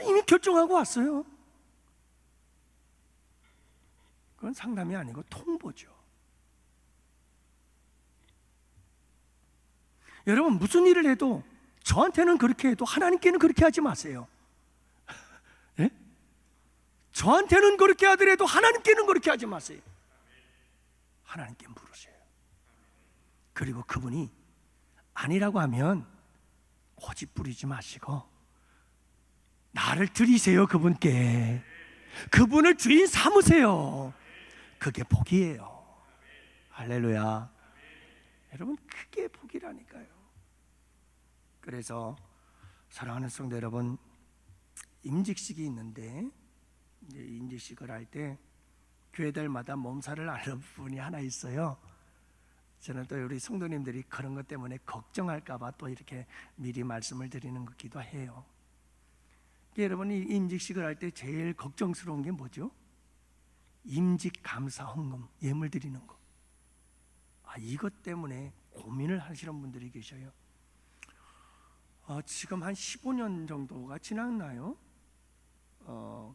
이미 결정하고 왔어요. 그건 상담이 아니고 통보죠. 여러분 무슨 일을 해도 저한테는 그렇게 해도 하나님께는 그렇게 하지 마세요. 예? 저한테는 그렇게 하더라도 하나님께는 그렇게 하지 마세요. 하나님께 물으세요. 그리고 그분이 아니라고 하면 고집 부리지 마시고 나를 드리세요. 그분께 그분을 주인 삼으세요. 그게 복이에요. 할렐루야. 여러분 그게 복이라니까요. 그래서 사랑하는 성도 여러분, 임직식이 있는데 이제 임직식을 할 때 교회들마다 몸살을 앓는 부분이 하나 있어요. 저는 또 우리 성도님들이 그런 것 때문에 걱정할까 봐 또 이렇게 미리 말씀을 드리는 것기도 해요. 여러분이 임직식을 할 때 제일 걱정스러운 게 뭐죠? 임직 감사 헌금, 예물 드리는 거. 이것 때문에 고민을 하시는 분들이 계셔요. 지금 한 15년 정도가 지났나요?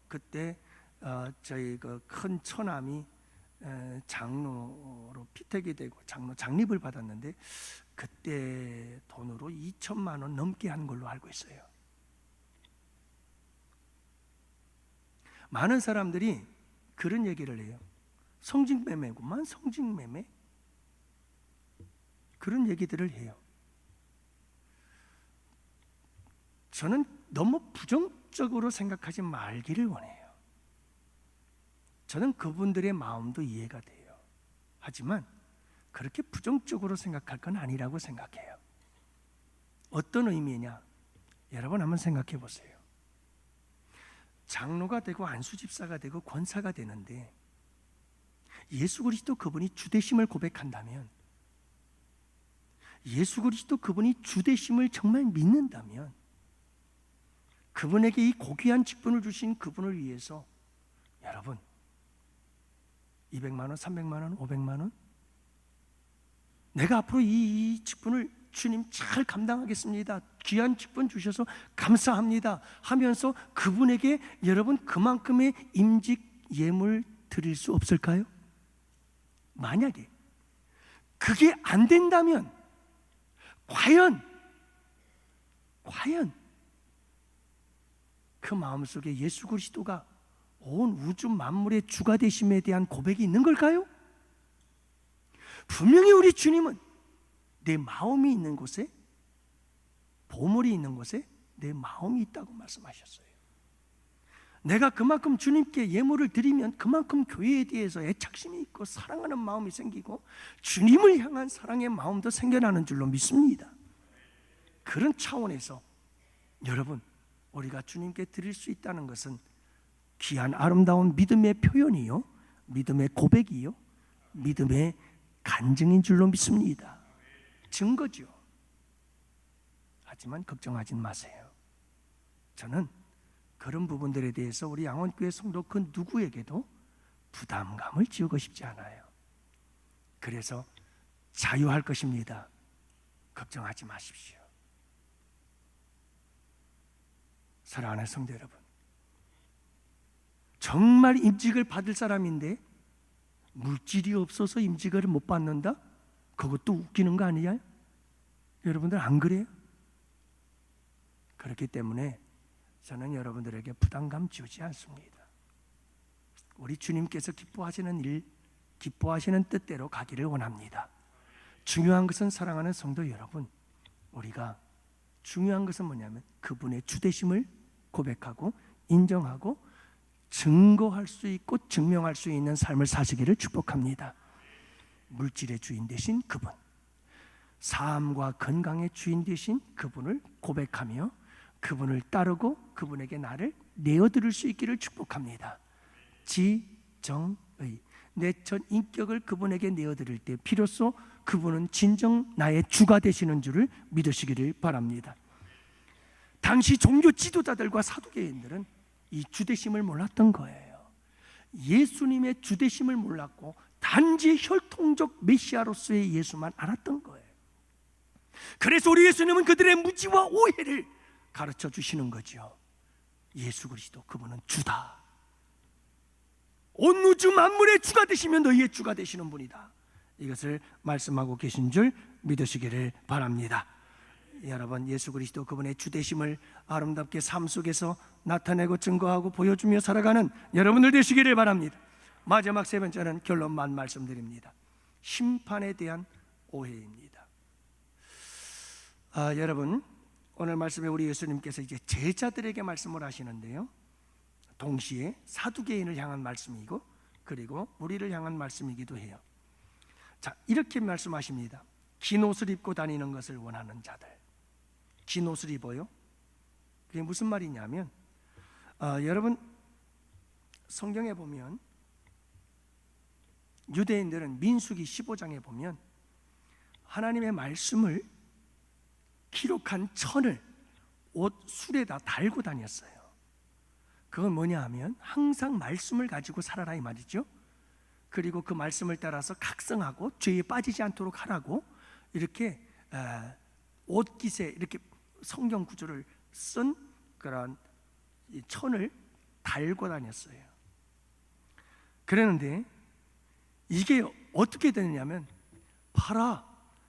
그때 저희 그 큰 처남이 장로로 피택이 되고 장립을 받았는데 그때 돈으로 2천만 원 넘게 한 걸로 알고 있어요. 많은 사람들이 그런 얘기를 해요. 성직매매구만, 성직매매. 그런 얘기들을 해요. 저는 너무 부정적으로 생각하지 말기를 원해요. 저는 그분들의 마음도 이해가 돼요. 하지만 그렇게 부정적으로 생각할 건 아니라고 생각해요. 어떤 의미냐? 여러분 한번 생각해 보세요. 장로가 되고 안수집사가 되고 권사가 되는데 예수 그리스도 그분이 주되심을 고백한다면, 예수 그리스도 그분이 주되심을 정말 믿는다면, 그분에게 이 고귀한 직분을 주신 그분을 위해서 여러분 200만 원, 300만 원, 500만 원, 내가 앞으로 이 직분을 주님 잘 감당하겠습니다, 귀한 직분 주셔서 감사합니다 하면서 그분에게 여러분 그만큼의 임직 예물 드릴 수 없을까요? 만약에 그게 안 된다면 과연 그 마음속에 예수 그리스도가 온 우주 만물의 주가 되심에 대한 고백이 있는 걸까요? 분명히 우리 주님은 내 마음이 있는 곳에, 보물이 있는 곳에 내 마음이 있다고 말씀하셨어요. 내가 그만큼 주님께 예물을 드리면 그만큼 교회에 대해서 애착심이 있고 사랑하는 마음이 생기고 주님을 향한 사랑의 마음도 생겨나는 줄로 믿습니다. 그런 차원에서 여러분, 우리가 주님께 드릴 수 있다는 것은 귀한 아름다운 믿음의 표현이요, 믿음의 고백이요, 믿음의 간증인 줄로 믿습니다. 증거죠. 하지만 걱정하지 마세요. 저는 그런 부분들에 대해서 우리 양원교회 성도 그 누구에게도 부담감을 지우고 싶지 않아요. 그래서 자유할 것입니다. 걱정하지 마십시오. 사랑하는 성도 여러분, 정말 임직을 받을 사람인데 물질이 없어서 임직을 못 받는다? 그것도 웃기는 거 아니야? 여러분들 안 그래요? 그렇기 때문에 저는 여러분들에게 부담감 주지 않습니다. 우리 주님께서 기뻐하시는 일, 기뻐하시는 뜻대로 가기를 원합니다. 중요한 것은 사랑하는 성도 여러분, 우리가 중요한 것은 뭐냐면 그분의 주되심을 고백하고 인정하고 증거할 수 있고 증명할 수 있는 삶을 사시기를 축복합니다. 물질의 주인 되신 그분, 삶과 건강의 주인 되신 그분을 고백하며 그분을 따르고 그분에게 나를 내어드릴 수 있기를 축복합니다. 지정의, 내 전 인격을 그분에게 내어드릴 때 비로소 그분은 진정 나의 주가 되시는 줄을 믿으시기를 바랍니다. 당시 종교 지도자들과 사두개인들은 이 주되심을 몰랐던 거예요. 예수님의 주되심을 몰랐고 단지 혈통적 메시아로서의 예수만 알았던 거예요. 그래서 우리 예수님은 그들의 무지와 오해를 가르쳐 주시는 거죠. 예수 그리스도, 그분은 주다. 온 우주 만물의 주가 되시면 너희의 주가 되시는 분이다. 이것을 말씀하고 계신 줄 믿으시기를 바랍니다. 여러분, 예수 그리스도 그분의 주되심을 아름답게 삶 속에서 나타내고 증거하고 보여주며 살아가는 여러분들 되시기를 바랍니다. 마지막 세 번째는 결론만 말씀드립니다. 심판에 대한 오해입니다. 여러분, 오늘 말씀에 우리 예수님께서 이제 제자들에게 말씀을 하시는데요, 동시에 사두개인을 향한 말씀이고 그리고 우리를 향한 말씀이기도 해요. 자, 이렇게 말씀하십니다. 긴 옷을 입고 다니는 것을 원하는 자들. 긴 옷을 입어요? 그게 무슨 말이냐면 여러분, 성경에 보면 유대인들은 민수기 15장에 보면 하나님의 말씀을 기록한 천을 옷 술에다 달고 다녔어요. 그건 뭐냐 하면 항상 말씀을 가지고 살아라 이 말이죠. 그리고 그 말씀을 따라서 각성하고 죄에 빠지지 않도록 하라고 이렇게 옷깃에 이렇게 성경 구절을 쓴 그런 천을 달고 다녔어요. 그랬는데 이게 어떻게 되느냐면, 봐라,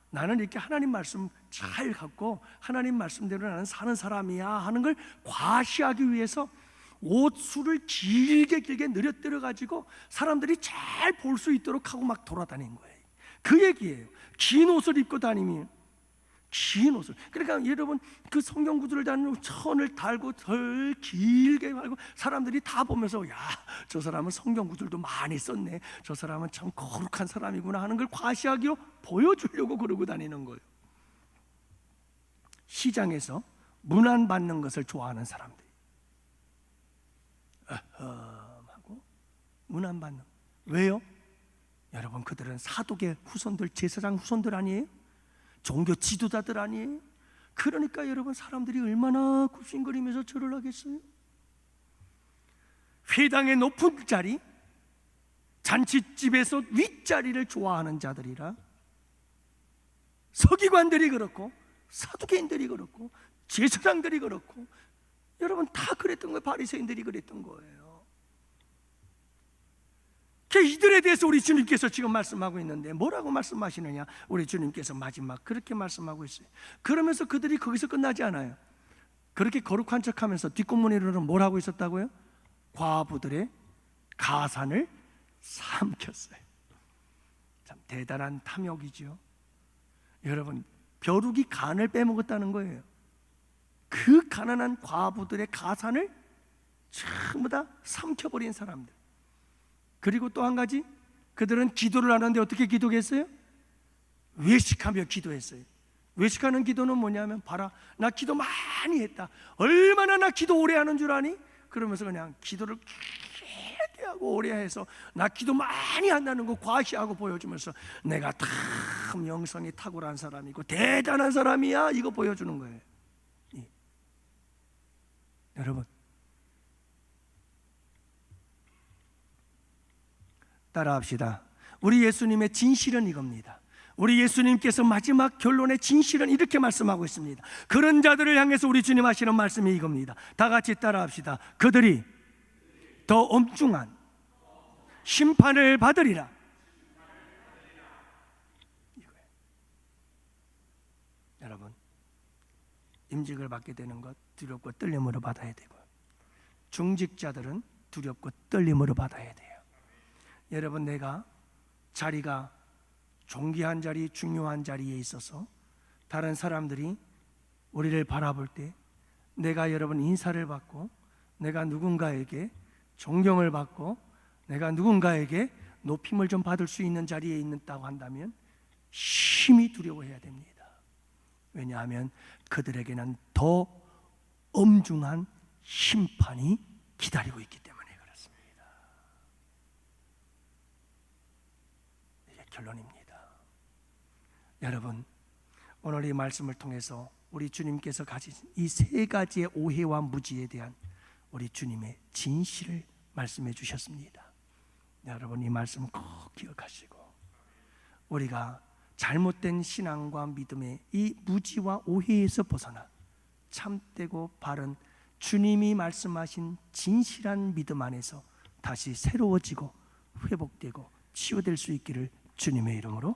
나는 이렇게 하나님 말씀 잘 갖고 하나님 말씀대로 나는 사는 사람이야 하는 걸 과시하기 위해서 옷술을 길게 늘어뜨려 가지고 사람들이 잘 볼 수 있도록 하고 막 돌아다닌 거예요. 그 얘기예요. 긴 옷을 입고 다니면, 긴 옷을. 그러니까 여러분, 그 성경 구절을 다니는 천을 달고 덜 길게 달고 사람들이 다 보면서, 야, 저 사람은 성경 구절도 많이 썼네, 저 사람은 참 거룩한 사람이구나 하는 걸 과시하기로 보여주려고 그러고 다니는 거예요. 시장에서 문안 받는 것을 좋아하는 사람들, 하고 문안 받는. 왜요? 여러분, 그들은 사독의 후손들, 제사장 후손들 아니에요? 종교 지도자들 아니에요? 그러니까 여러분, 사람들이 얼마나 굽신거리면서 절을 하겠어요? 회당의 높은 자리, 잔치집에서 윗자리를 좋아하는 자들이라, 서기관들이 그렇고 사두개인들이 그렇고 제사장들이 그렇고 여러분 다 그랬던 거예요. 바리새인들이 그랬던 거예요. 이들에 대해서 우리 주님께서 지금 말씀하고 있는데 뭐라고 말씀하시느냐? 우리 주님께서 마지막 그렇게 말씀하고 있어요. 그러면서 그들이 거기서 끝나지 않아요. 그렇게 거룩한 척하면서 뒷공문으로는 뭘 하고 있었다고요? 과부들의 가산을 삼켰어요. 참 대단한 탐욕이죠. 여러분, 벼룩이 간을 빼먹었다는 거예요. 그 가난한 과부들의 가산을 전부 다 삼켜버린 사람들. 그리고 또 한 가지, 그들은 기도를 하는데 어떻게 기도했어요? 외식하며 기도했어요. 외식하는 기도는 뭐냐면, 봐라, 나 기도 많이 했다, 얼마나 나 기도 오래 하는 줄 아니? 그러면서 그냥 기도를 길게 하고 오래 해서 나 기도 많이 한다는 거 과시하고 보여주면서 내가 참 영성이 탁월한 사람이고 대단한 사람이야, 이거 보여주는 거예요. 여러분, 따라합시다. 우리 예수님의 진실은 이겁니다. 우리 예수님께서 마지막 결론의 진실은 이렇게 말씀하고 있습니다. 그런 자들을 향해서 우리 주님 하시는 말씀이 이겁니다. 다 같이 따라합시다. 그들이 더 엄중한 심판을 받으리라. 이거예요. 여러분, 임직을 받게 되는 것 두렵고 떨림으로 받아야 되고, 중직자들은 두렵고 떨림으로 받아야 돼요. 여러분, 내가 자리가 존귀한 자리, 중요한 자리에 있어서 다른 사람들이 우리를 바라볼 때 내가 여러분 인사를 받고 내가 누군가에게 존경을 받고 내가 누군가에게 높임을 좀 받을 수 있는 자리에 있다고 한다면 심히 두려워해야 됩니다. 왜냐하면 그들에게는 더 엄중한 심판이 기다리고 있기 때문에 그렇습니다. 이게 결론입니다. 여러분, 오늘 이 말씀을 통해서 우리 주님께서 가진 이 세 가지의 오해와 무지에 대한 우리 주님의 진실을 말씀해 주셨습니다. 여러분, 이 말씀 꼭 기억하시고 우리가 잘못된 신앙과 믿음의 이 무지와 오해에서 벗어나 참되고 바른 주님이 말씀하신 진실한 믿음 안에서 다시 새로워지고 회복되고 치유될 수 있기를 주님의 이름으로